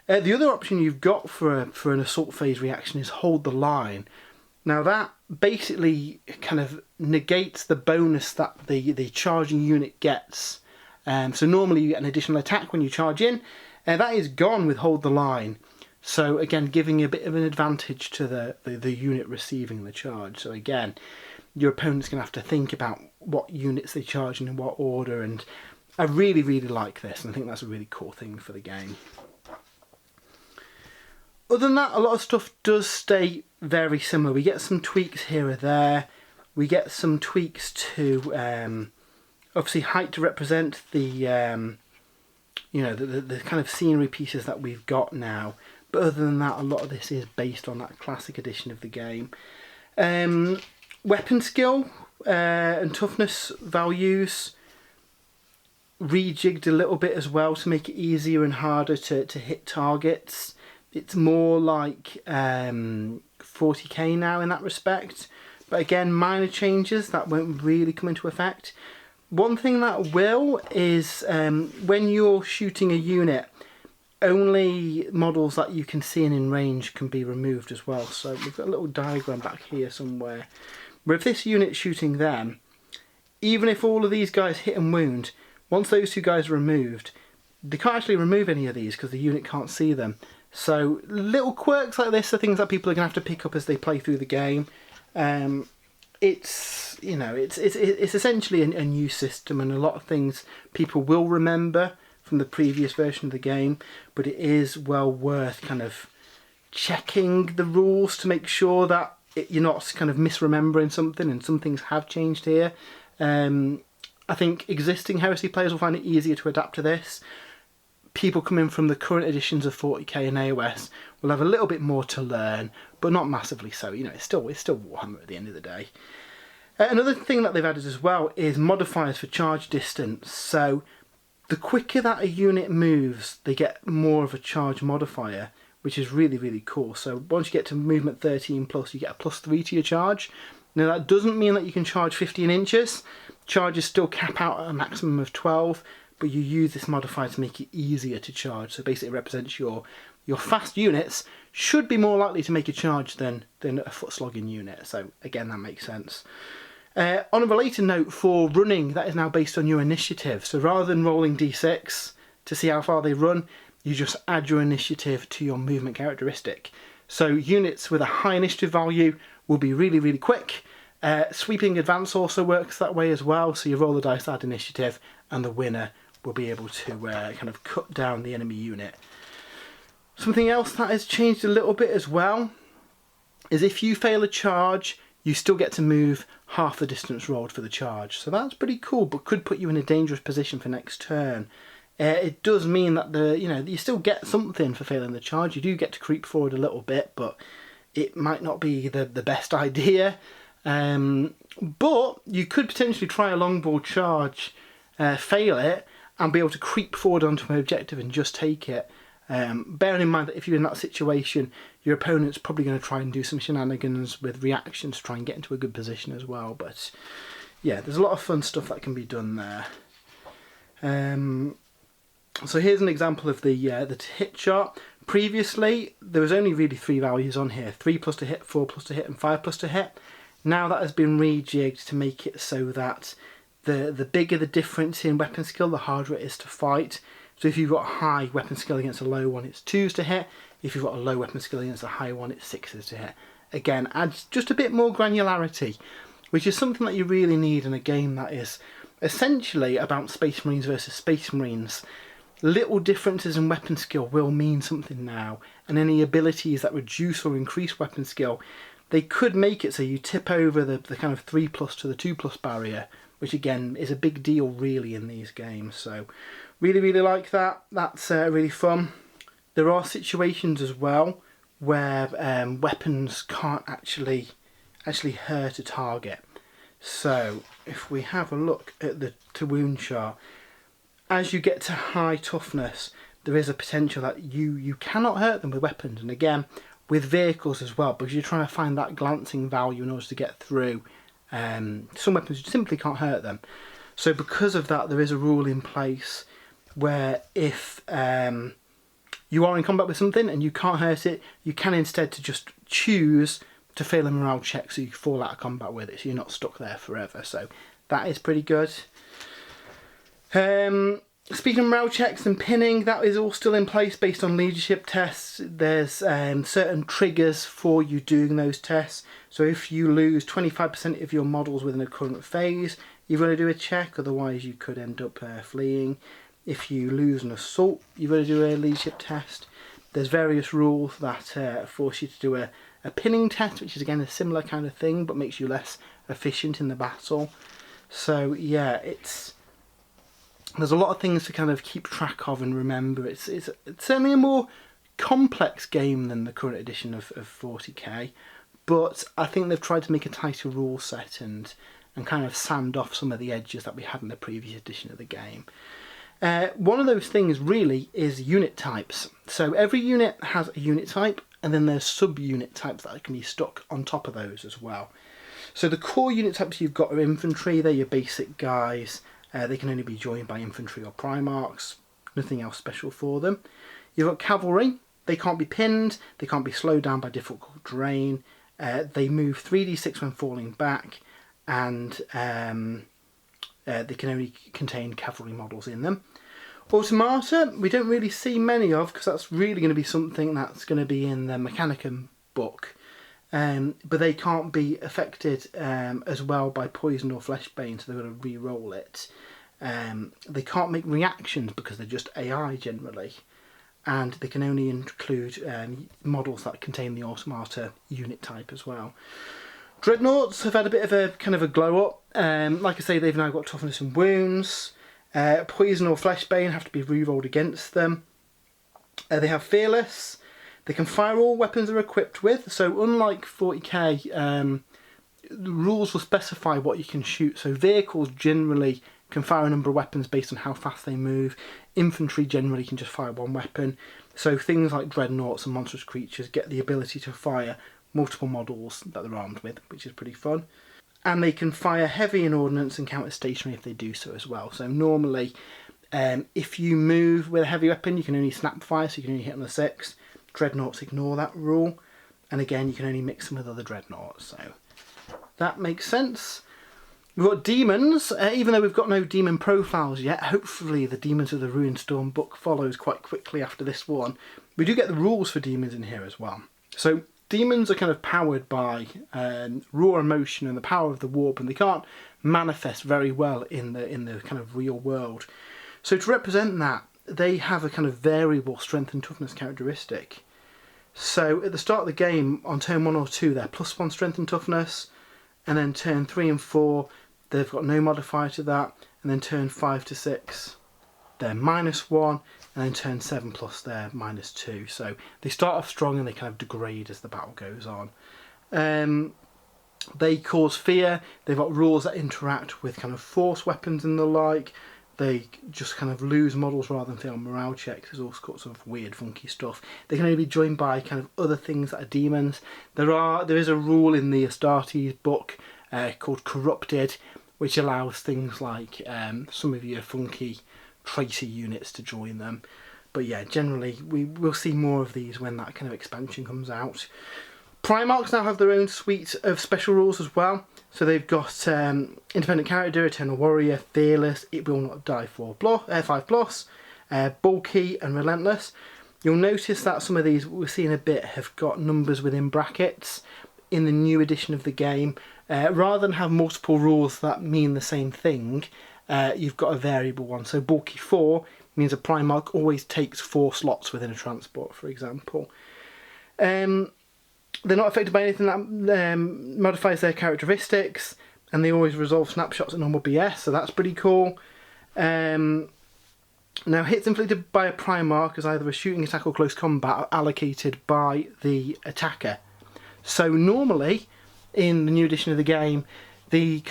The other option you've got for an assault phase reaction is hold the line. Now that basically kind of negates the bonus that the charging unit gets. So normally you get an additional attack when you charge in. That is gone with hold the line. So again, giving a bit of an advantage to the unit receiving the charge. So again, your opponent's going to have to think about what units they charge in what order. And I really, really like this. And I think that's a really cool thing for the game. Other than that, a lot of stuff does stay very similar. We get some tweaks here or there. We get some tweaks to obviously height to represent the you know, the kind of scenery pieces that we've got now. But other than that, a lot of this is based on that classic edition of the game. Weapon skill and toughness values rejigged a little bit as well to make it easier and harder to hit targets. It's more like 40k now in that respect. But again, minor changes that won't really come into effect. One thing that will is when you're shooting a unit, only models that you can see in range can be removed as well. So we've got a little diagram back here somewhere, where if this unit's shooting them, even if all of these guys hit and wound, once those two guys are removed, they can't actually remove any of these because the unit can't see them. So little quirks like this are things that people are going to have to pick up as they play through the game. It's, you know, it's essentially a new system, and a lot of things people will remember from the previous version of the game, but it is well worth kind of checking the rules to make sure that you're not kind of misremembering something, and some things have changed here. I think existing Heresy players will find it easier to adapt to this. People coming from the current editions of 40k and AOS will have a little bit more to learn, but not massively so. You know, it's still Warhammer at the end of the day. Another thing that they've added as well is modifiers for charge distance. So the quicker that a unit moves, they get more of a charge modifier, which is really, really cool. So once you get to movement 13 plus, you get a +3 to your charge. Now that doesn't mean that you can charge 15 inches. Charges still cap out at a maximum of 12, but you use this modifier to make it easier to charge. So basically it represents your fast units should be more likely to make a charge than a foot slogging unit. So again, that makes sense. On a related note, for running, that is now based on your initiative. So rather than rolling d6 to see how far they run, you just add your initiative to your movement characteristic. So units with a high initiative value will be really, really quick. Sweeping advance also works that way as well. So you roll the dice, add initiative, and the winner will be able to kind of cut down the enemy unit. Something else that has changed a little bit as well is if you fail a charge, you still get to move half the distance rolled for the charge. So that's pretty cool, but could put you in a dangerous position for next turn. It does mean that you still get something for failing the charge. You do get to creep forward a little bit, but it might not be the best idea. But you could potentially try a longbow charge, fail it, and be able to creep forward onto an objective and just take it. Bearing in mind that if you're in that situation, your opponent's probably going to try and do some shenanigans with reactions to try and get into a good position as well. But yeah, there's a lot of fun stuff that can be done there. So here's an example of the hit chart. Previously, there was only really 3 values on here: 3+ to hit, 4+ to hit, and 5+ to hit. Now that has been rejigged to make it so that the bigger the difference in weapon skill, the harder it is to fight. So if you've got a high weapon skill against a low one, it's 2s to hit. If you've got a low weapon skill against a high one, it's 6s to hit. Again, adds just a bit more granularity, which is something that you really need in a game that is essentially about Space Marines versus Space Marines. Little differences in weapon skill will mean something now, and any abilities that reduce or increase weapon skill, they could make it so you tip over the kind of 3+ to the 2+ barrier, which again is a big deal really in these games. So really, really like that. That's really fun. There are situations as well where weapons can't actually hurt a target. So if we have a look at the to wound chart, as you get to high toughness, there is a potential that you cannot hurt them with weapons, and again with vehicles as well, because you're trying to find that glancing value in order to get through. Some weapons you simply can't hurt them. So because of that, there is a rule in place where if you are in combat with something and you can't hurt it, you can instead to just choose to fail a morale check so you fall out of combat with it, so you're not stuck there forever. So that is pretty good. Speaking of morale checks and pinning, that is all still in place based on leadership tests. There's certain triggers for you doing those tests. So if you lose 25% of your models within a current phase, you've got to do a check, otherwise you could end up fleeing. If you lose an assault, you've got to do a leadership test. There's various rules that force you to do a pinning test, which is again a similar kind of thing, but makes you less efficient in the battle. So yeah, it's There's a lot of things to kind of keep track of and remember. It's certainly a more complex game than the current edition of 40k, but I think they've tried to make a tighter rule set and kind of sand off some of the edges that we had in the previous edition of the game. One of those things really is unit types. So every unit has a unit type, and then there's sub-unit types that can be stuck on top of those as well. So the core unit types you've got are infantry. They're your basic guys. They can only be joined by infantry or primarchs. Nothing else special for them. You've got cavalry. They can't be pinned. They can't be slowed down by difficult terrain. They move 3d6 when falling back, and they can only contain cavalry models in them. Automata, we don't really see many of, because that's really going to be something that's going to be in the Mechanicum book. But they can't be affected as well by poison or fleshbane, so they're going to re-roll it. They can't make reactions because they're just AI generally. And they can only include models that contain the Automata unit type as well. Dreadnoughts have had a bit of a kind of a glow up. Like I say, they've now got toughness and wounds. Poison or fleshbane have to be re-rolled against them. They have fearless. They can fire all weapons they're equipped with. So unlike 40k, the rules will specify what you can shoot. So vehicles generally can fire a number of weapons based on how fast they move. Infantry generally can just fire one weapon. So things like dreadnoughts and monstrous creatures get the ability to fire multiple models that they're armed with, which is pretty fun. And they can fire heavy in ordnance and counter stationary if they do so as well. So normally, if you move with a heavy weapon, you can only snap fire, so you can only hit on the 6. Dreadnoughts ignore that rule. And again, you can only mix them with other dreadnoughts. So that makes sense. We've got demons. Even though we've got no demon profiles yet, hopefully the Demons of the Ruined Storm book follows quite quickly after this one. We do get the rules for demons in here as well. So demons are kind of powered by raw emotion and the power of the warp, and they can't manifest very well in the kind of real world. So to represent that, they have a kind of variable strength and toughness characteristic. So at the start of the game, on turn 1 or 2, they're +1 strength and toughness, and then turn 3 and 4, they've got no modifier to that, and then turn 5 to 6, they're -1, and then turn 7 plus they're -2. So they start off strong and they kind of degrade as the battle goes on. They cause fear. They've got rules that interact with kind of force weapons and the like. They just kind of lose models rather than fail morale checks. There's all sorts of weird, funky stuff. They can only be joined by kind of other things that are demons. There is a rule in the Astartes book called Corrupted, which allows things like some of your funky Tracer units to join them. But yeah, generally we will see more of these when that kind of expansion comes out. Primarchs now have their own suite of special rules as well. So they've got Independent Character, Eternal Warrior, Fearless, It Will Not Die 5+, Bulky and Relentless. You'll notice that some of these we're seeing a bit have got numbers within brackets in the new edition of the game. Rather than have multiple rules that mean the same thing, you've got a variable one. So Bulky 4 means a Primarch always takes 4 slots within a transport, for example. They're not affected by anything that modifies their characteristics, and they always resolve snapshots at normal BS, so that's pretty cool. Now, hits inflicted by a Primarch as either a shooting attack or close combat are allocated by the attacker. So normally, in the new edition of the game, the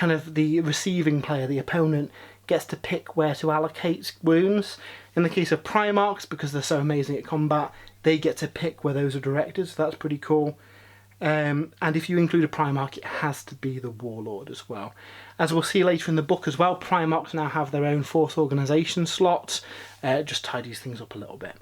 receiving player, the opponent, gets to pick where to allocate wounds. In the case of Primarchs, because they're so amazing at combat, they get to pick where those are directed, so that's pretty cool. And if you include a Primarch, it has to be the Warlord as well. As we'll see later in the book as well, Primarchs now have their own force organisation slot. Just tidies things up a little bit.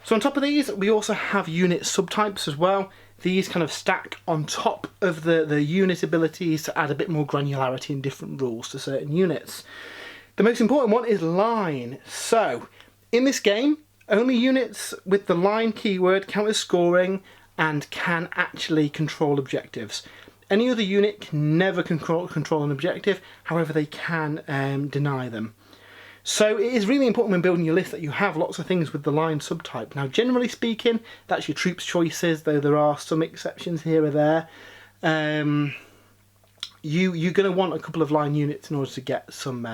So on top of these, we also have unit subtypes as well. These kind of stack on top of the unit abilities to add a bit more granularity and different rules to certain units. The most important one is line. So, in this game, only units with the line keyword count as scoring and can actually control objectives. Any other unit can never control an objective, however they can deny them. So it is really important when building your list that you have lots of things with the line subtype. Now generally speaking, that's your troops choices, though there are some exceptions here or there. You're going to want a couple of line units in order to get some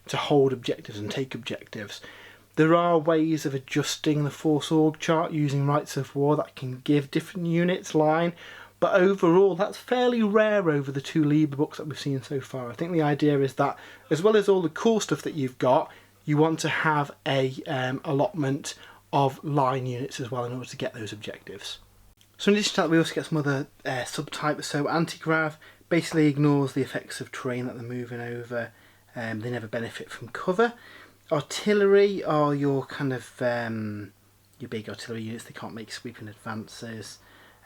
to hold objectives and take objectives. There are ways of adjusting the force org chart using Rights of War that can give different units line, but overall that's fairly rare over the 2 Liber books that we've seen so far. I think the idea is that as well as all the cool stuff that you've got, you want to have a allotment of line units as well in order to get those objectives. So in addition to that, we also get some other subtypes. So anti-grav basically ignores the effects of terrain that they're moving over. They never benefit from cover. Artillery are your kind of your big artillery units. They can't make sweeping advances.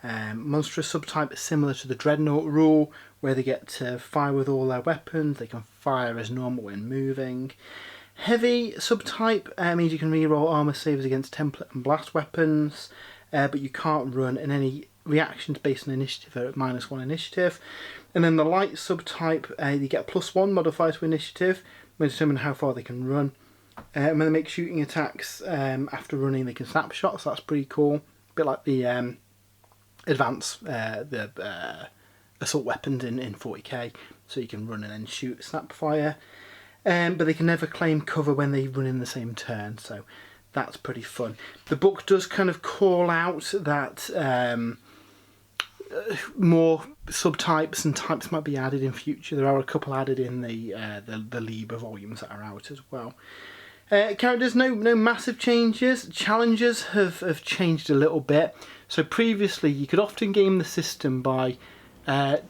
Monstrous subtype is similar to the Dreadnought rule, where they get to fire with all their weapons. They can fire as normal when moving. Heavy subtype means you can reroll armor saves against template and blast weapons, but you can't run, and any reactions based on initiative are at -1 initiative. And then the light subtype, you get a +1 modifier to initiative when determining how far they can run. And when they make shooting attacks after running, they can snapshot, so that's pretty cool. A bit like the assault weapons in 40k, so you can run and then shoot snapfire. But they can never claim cover when they run in the same turn, so that's pretty fun. The book does kind of call out that more subtypes and types might be added in future. There are a couple added in the Liber volumes that are out as well. Characters, no massive changes. Challenges have changed a little bit. So previously you could often game the system by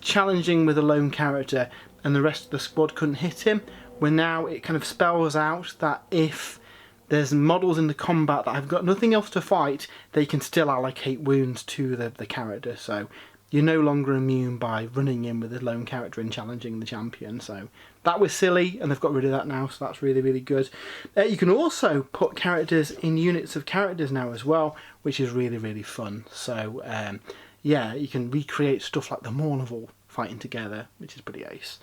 challenging with a lone character and the rest of the squad couldn't hit him, where now it kind of spells out that if there's models in the combat that have got nothing else to fight, they can still allocate wounds to the character. So you're no longer immune by running in with a lone character and challenging the champion. So that was silly, and they've got rid of that now, so that's really, really good. You can also put characters in units of characters now as well, which is really, really fun. So yeah, you can recreate stuff like the Mournival fighting together, which is pretty ace.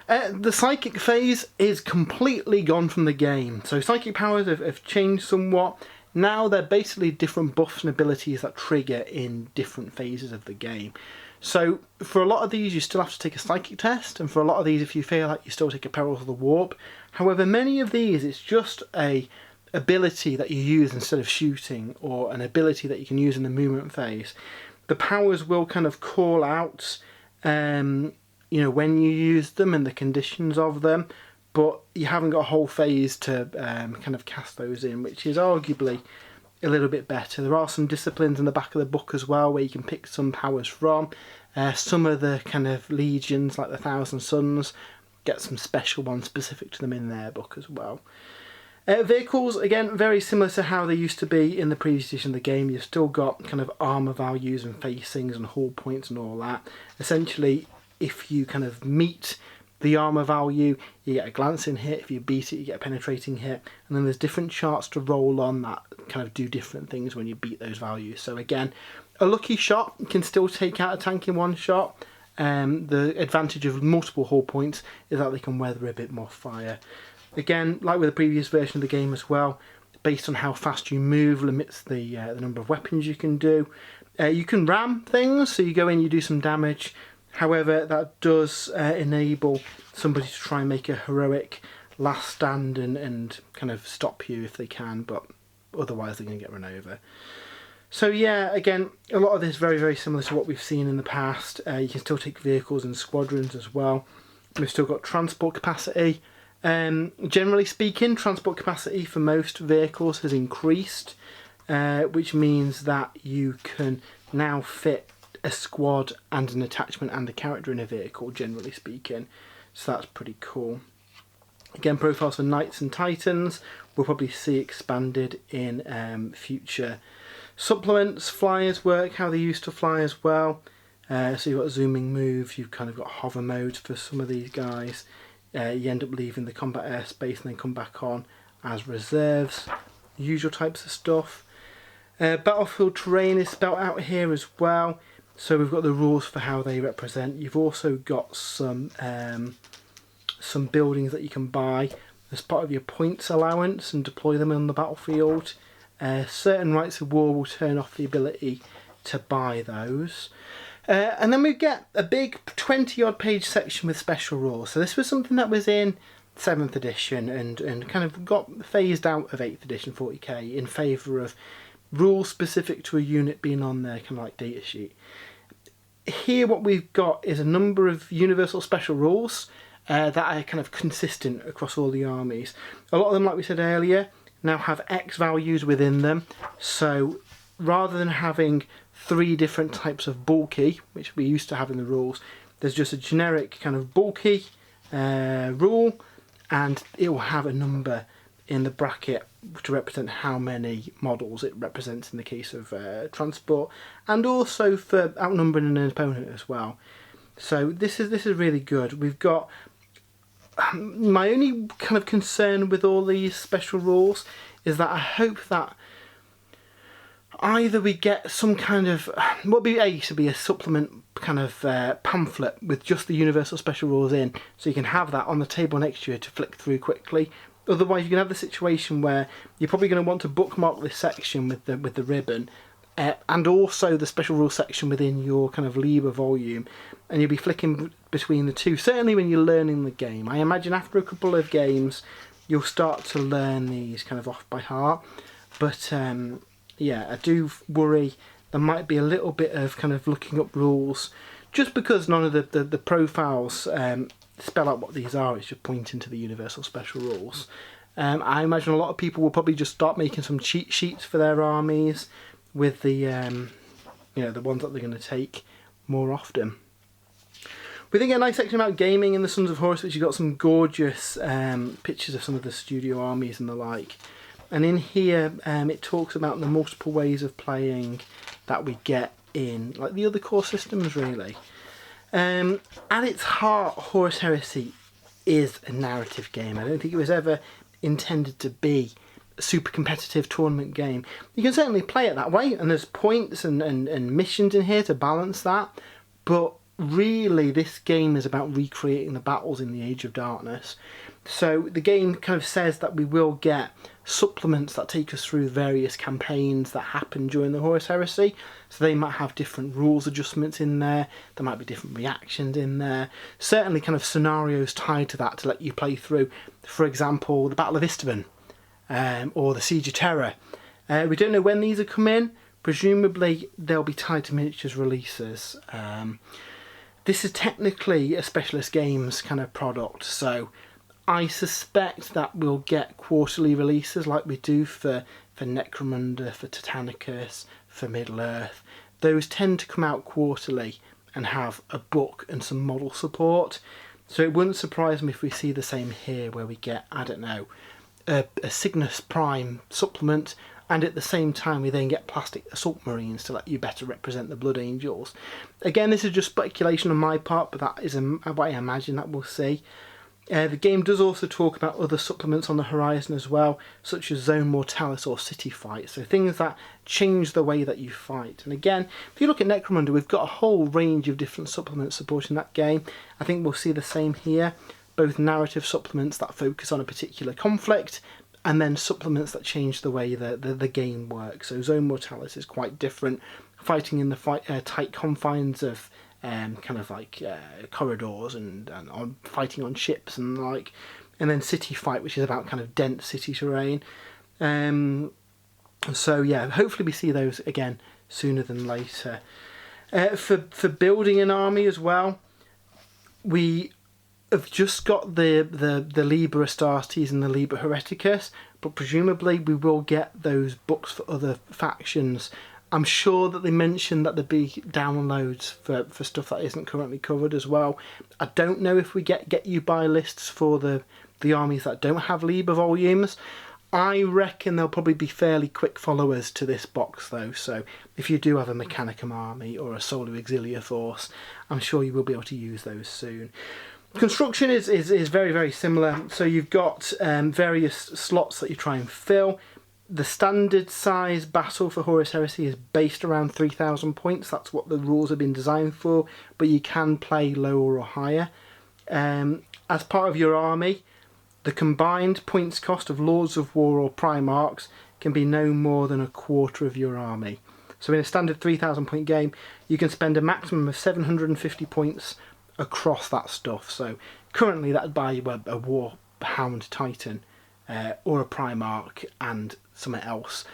The psychic phase is completely gone from the game. So psychic powers have changed somewhat. Now they're basically different buffs and abilities that trigger in different phases of the game. So for a lot of these you still have to take a psychic test, and for a lot of these if you fail that you still take a Perils of the Warp. However, many of these it's just a ability that you use instead of shooting, or an ability that you can use in the movement phase. The powers will kind of call out you know, when you use them and the conditions of them, but you haven't got a whole phase to kind of cast those in, which is arguably a little bit better. There are some disciplines in the back of the book as well where you can pick some powers from. Some of the kind of legions, like the Thousand Suns, get some special ones specific to them in their book as well. Vehicles, again, very similar to how they used to be in the previous edition of the game. You've still got kind of armour values and facings and hull points and all that. Essentially, if you kind of meet the armour value, you get a glancing hit. If you beat it, you get a penetrating hit. And then there's different charts to roll on that kind of do different things when you beat those values. So again, a lucky shot can still take out a tank in one shot. The advantage of multiple hull points is that they can weather a bit more fire. Again, like with the previous version of the game as well, based on how fast you move limits the number of weapons you can do. You can ram things, so you go in, you do some damage. However, that does enable somebody to try and make a heroic last stand and kind of stop you if they can, but otherwise they're going to get run over. So yeah, again, a lot of this is very, very similar to what we've seen in the past. You can still take vehicles and squadrons as well. We've still got transport capacity. Generally speaking, transport capacity for most vehicles has increased, which means that you can now fit a squad and an attachment and a character in a vehicle, generally speaking. So that's pretty cool. Again, profiles for Knights and Titans we'll probably see expanded in future supplements. Flyers work how they used to fly as well. So you've got zooming moves, you've kind of got hover modes for some of these guys. You end up leaving the combat airspace and then come back on as reserves. Usual types of stuff. Battlefield terrain is spelt out here as well. So we've got the rules for how they represent. You've also got some buildings that you can buy as part of your points allowance and deploy them on the battlefield. Certain Rights of War will turn off the ability to buy those. And then we get a big 20 odd page section with special rules. So this was something that was in 7th edition and kind of got phased out of 8th edition 40k in favour of rules specific to a unit being on their kind of like datasheet. Here what we've got is a number of universal special rules that are kind of consistent across all the armies. A lot of them, like we said earlier, now have X values within them, so rather than having 3 different types of bulky, which we used to have in the rules, there's just a generic kind of bulky rule, and it will have a number in the bracket to represent how many models it represents in the case of transport, and also for outnumbering an opponent as well. So this is really good. We've got my only kind of concern with all these special rules is that I hope that either we get some kind of, what would be A, should be a supplement kind of pamphlet with just the universal special rules in, so you can have that on the table next year to flick through quickly. Otherwise you can have the situation where you're probably going to want to bookmark this section with the ribbon, and also the special rules section within your kind of Liber volume, and you'll be flicking between the two, certainly when you're learning the game. I imagine after a couple of games you'll start to learn these kind of off by heart, but yeah, I do worry there might be a little bit of kind of looking up rules, just because none of the profiles spell out what these are. It's just pointing to the universal special rules. I imagine a lot of people will probably just start making some cheat sheets for their armies with the you know, the ones that they're going to take more often. We then get a nice section about gaming in the Sons of Horus, which you've got some gorgeous pictures of some of the studio armies and the like. And in here it talks about the multiple ways of playing that we get in like the other core systems, really. At its heart, Horus Heresy is a narrative game. I don't think it was ever intended to be a super competitive tournament game. You can certainly play it that way, and there's points and missions in here to balance that, but really this game is about recreating the battles in the Age of Darkness. So the game kind of says that we will get supplements that take us through various campaigns that happen during the Horus Heresy. So they might have different rules adjustments in there, there might be different reactions in there, certainly kind of scenarios tied to that to let you play through. For example, the Battle of Istvan, or the Siege of Terror. We don't know when these will come in, presumably they'll be tied to miniatures releases. This is technically a Specialist Games kind of product, so I suspect that we'll get quarterly releases like we do for Necromunda, for Titanicus, for Middle-earth. Those tend to come out quarterly and have a book and some model support. So it wouldn't surprise me if we see the same here, where we get, I don't know, a Cygnus Prime supplement, and at the same time we then get plastic assault marines to let you better represent the Blood Angels. Again, this is just speculation on my part, but that is what I imagine that we'll see. The game does also talk about other supplements on the horizon as well, such as Zone Mortalis or City Fight, so things that change the way that you fight. And again, if you look at Necromunda, we've got a whole range of different supplements supporting that game. I think we'll see the same here, both narrative supplements that focus on a particular conflict, and then supplements that change the way the game works. So Zone Mortalis is quite different, fighting in the tight confines of kind of like corridors and on fighting on ships and like, and then City Fight, which is about kind of dense city terrain. So yeah, hopefully we see those again sooner than later. For building an army as well, we have just got the Liber Astartes and the Liber Hereticus, but presumably we will get those books for other factions. I'm sure that they mentioned that there'd be downloads for stuff that isn't currently covered as well. I don't know if we get you buy lists for the armies that don't have Liber volumes. I reckon they'll probably be fairly quick followers to this box though, so if you do have a Mechanicum army or a Solar Auxilia Force, I'm sure you will be able to use those soon. Construction is very, very similar, so you've got various slots that you try and fill. The standard size battle for Horus Heresy is based around 3,000 points. That's what the rules have been designed for, but you can play lower or higher. As part of your army, the combined points cost of Lords of War or Primarchs can be no more than a quarter of your army. So in a standard 3,000 point game, you can spend a maximum of 750 points across that stuff. So currently that'd buy you a war Hound Titan or a Primarch and something else.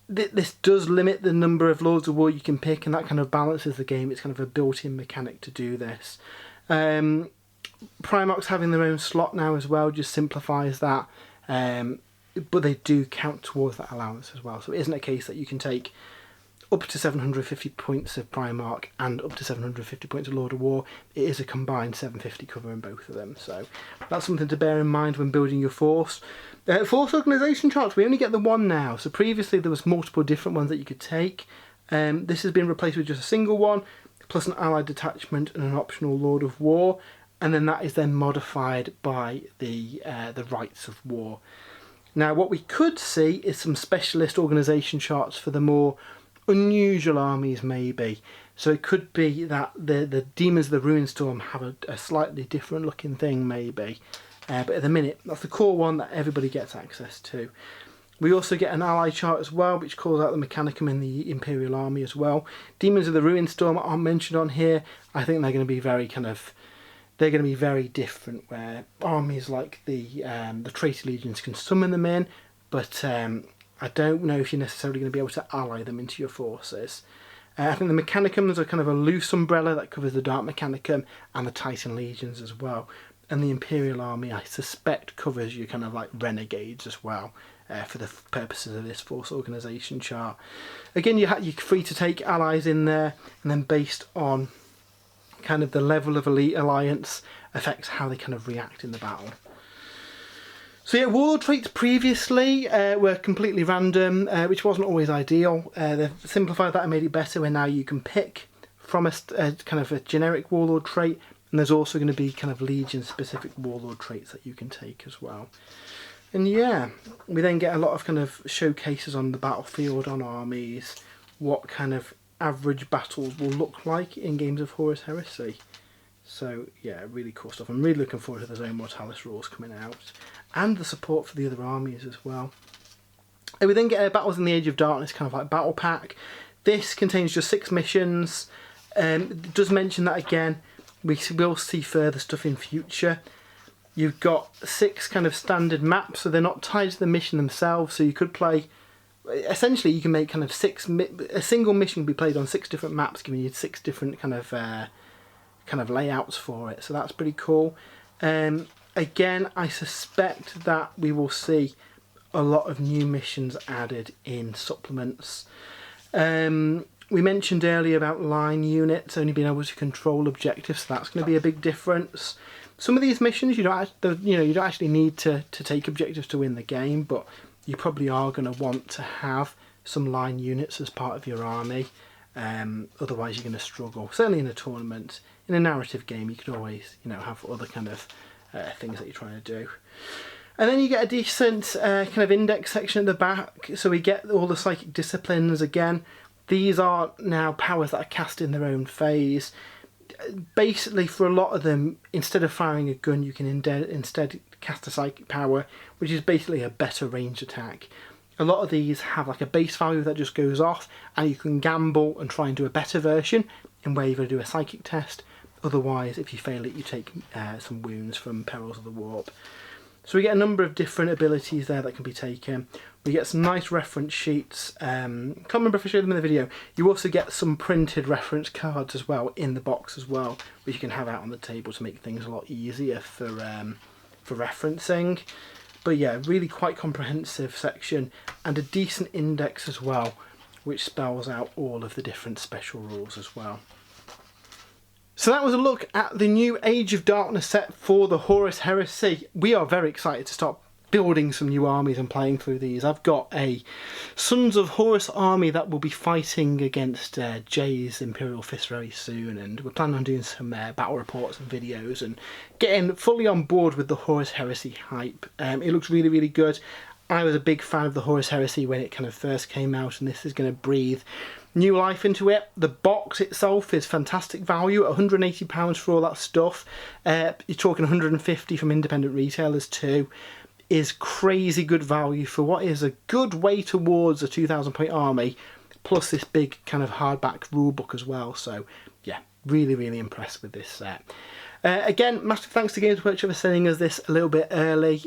This does limit the number of Lords of War you can pick, and that kind of balances the game. It's kind of a built-in mechanic to do this. Primarchs having their own slot now as well just simplifies that, but they do count towards that allowance as well. So it isn't a case that you can take up to 750 points of Primarch and up to 750 points of Lord of War. It is a combined 750 covering both of them, so that's something to bear in mind when building your force. Force organisation charts, we only get the one now, so previously there was multiple different ones that you could take. This has been replaced with just a single one, plus an allied detachment and an optional Lord of War, and then that is then modified by the Rights of War. Now what we could see is some specialist organisation charts for the more unusual armies maybe. So it could be that the Demons of the Ruinstorm have a slightly different looking thing maybe. But at the minute, that's the core one that everybody gets access to. We also get an ally chart as well, which calls out the Mechanicum in the Imperial Army as well. Demons of the Ruinstorm aren't mentioned on here. I think they're going to be very they're going to be very different, where armies like the Traitor Legions can summon them in, but I don't know if you're necessarily going to be able to ally them into your forces. I think the Mechanicums are kind of a loose umbrella that covers the Dark Mechanicum and the Titan Legions as well. And the Imperial Army, I suspect, covers your kind of like Renegades as well, for the purposes of this force organisation chart. Again, you're free to take allies in there, and then based on kind of the level of elite alliance affects how they kind of react in the battle. So yeah, warlord traits previously were completely random, which wasn't always ideal. They've simplified that and made it better, where now you can pick from a kind of a generic warlord trait, and there's also going to be kind of Legion specific warlord traits that you can take as well. And yeah, we then get a lot of kind of showcases on the battlefield, on armies, what kind of average battles will look like in games of Horus Heresy. So yeah, really cool stuff. I'm really looking forward to the Zone Mortalis rules coming out, and the support for the other armies as well. And we then get Battles in the Age of Darkness, kind of like battle pack. This contains just 6 missions. It does mention that again. We will see further stuff in future. You've got 6 kind of standard maps, so they're not tied to the mission themselves. So you could play, essentially you can make kind of a single mission can be played on 6 different maps, giving you 6 different kind of layouts for it. So that's pretty cool. Again, I suspect that we will see a lot of new missions added in supplements. We mentioned earlier about line units only being able to control objectives, so that's going to be a big difference. Some of these missions you don't actually need to take objectives to win the game, but you probably are going to want to have some line units as part of your army. Otherwise, you're going to struggle. Certainly in a tournament, in a narrative game, you could always have other kind of things that you're trying to do. And then you get a decent kind of index section at the back, so we get all the psychic disciplines again. These are now powers that are cast in their own phase. Basically, for a lot of them, instead of firing a gun, you can instead cast a psychic power, which is basically a better ranged attack. A lot of these have like a base value that just goes off, and you can gamble and try and do a better version in where you're going to do a psychic test. Otherwise, if you fail it, you take some wounds from Perils of the Warp. So we get a number of different abilities there that can be taken. We get some nice reference sheets. Can't remember if I showed them in the video. You also get some printed reference cards as well in the box as well, which you can have out on the table to make things a lot easier for referencing. But yeah, really quite comprehensive section, and a decent index as well, which spells out all of the different special rules as well. So that was a look at the new Age of Darkness set for the Horus Heresy. We are very excited to start building some new armies and playing through these. I've got a Sons of Horus army that will be fighting against Jay's Imperial Fist very soon, and we're planning on doing some battle reports and videos and getting fully on board with the Horus Heresy hype. It looks really, really good. I was a big fan of the Horus Heresy when it kind of first came out, and this is going to breathe new life into it. The box itself is fantastic value at £180 for all that stuff. You're talking 150 from independent retailers too. Is crazy good value for what is a good way towards a 2,000 point army, plus this big kind of hardback rule book as well. So yeah, really, really impressed with this set. Again, massive thanks to Games Workshop for sending us this a little bit early.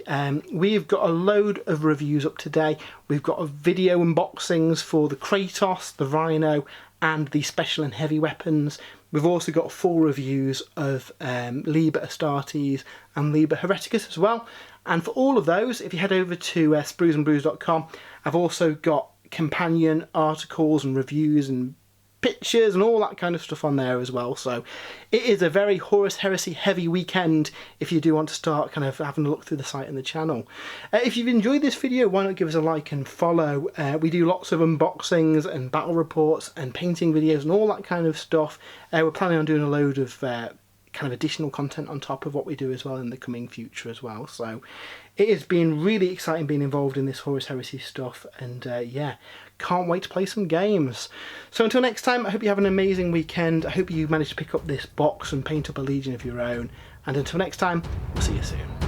We've got a load of reviews up today. We've got a video unboxings for the Kratos, the Rhino and the special and heavy weapons. We've also got full reviews of Liber Astartes and Liber Hereticus as well. And for all of those, if you head over to spruesandbrews.com, I've also got companion articles and reviews and pictures and all that kind of stuff on there as well. So it is a very Horus Heresy heavy weekend if you do want to start kind of having a look through the site and the channel. If you've enjoyed this video, why not give us a like and follow. We do lots of unboxings and battle reports and painting videos and all that kind of stuff. We're planning on doing a load of kind of additional content on top of what we do as well in the coming future as well. So it has been really exciting being involved in this Horus Heresy stuff, and yeah, can't wait to play some games. So until next time, I hope you have an amazing weekend. I hope you manage to pick up this box and paint up a legion of your own, and until next time, we'll see you soon.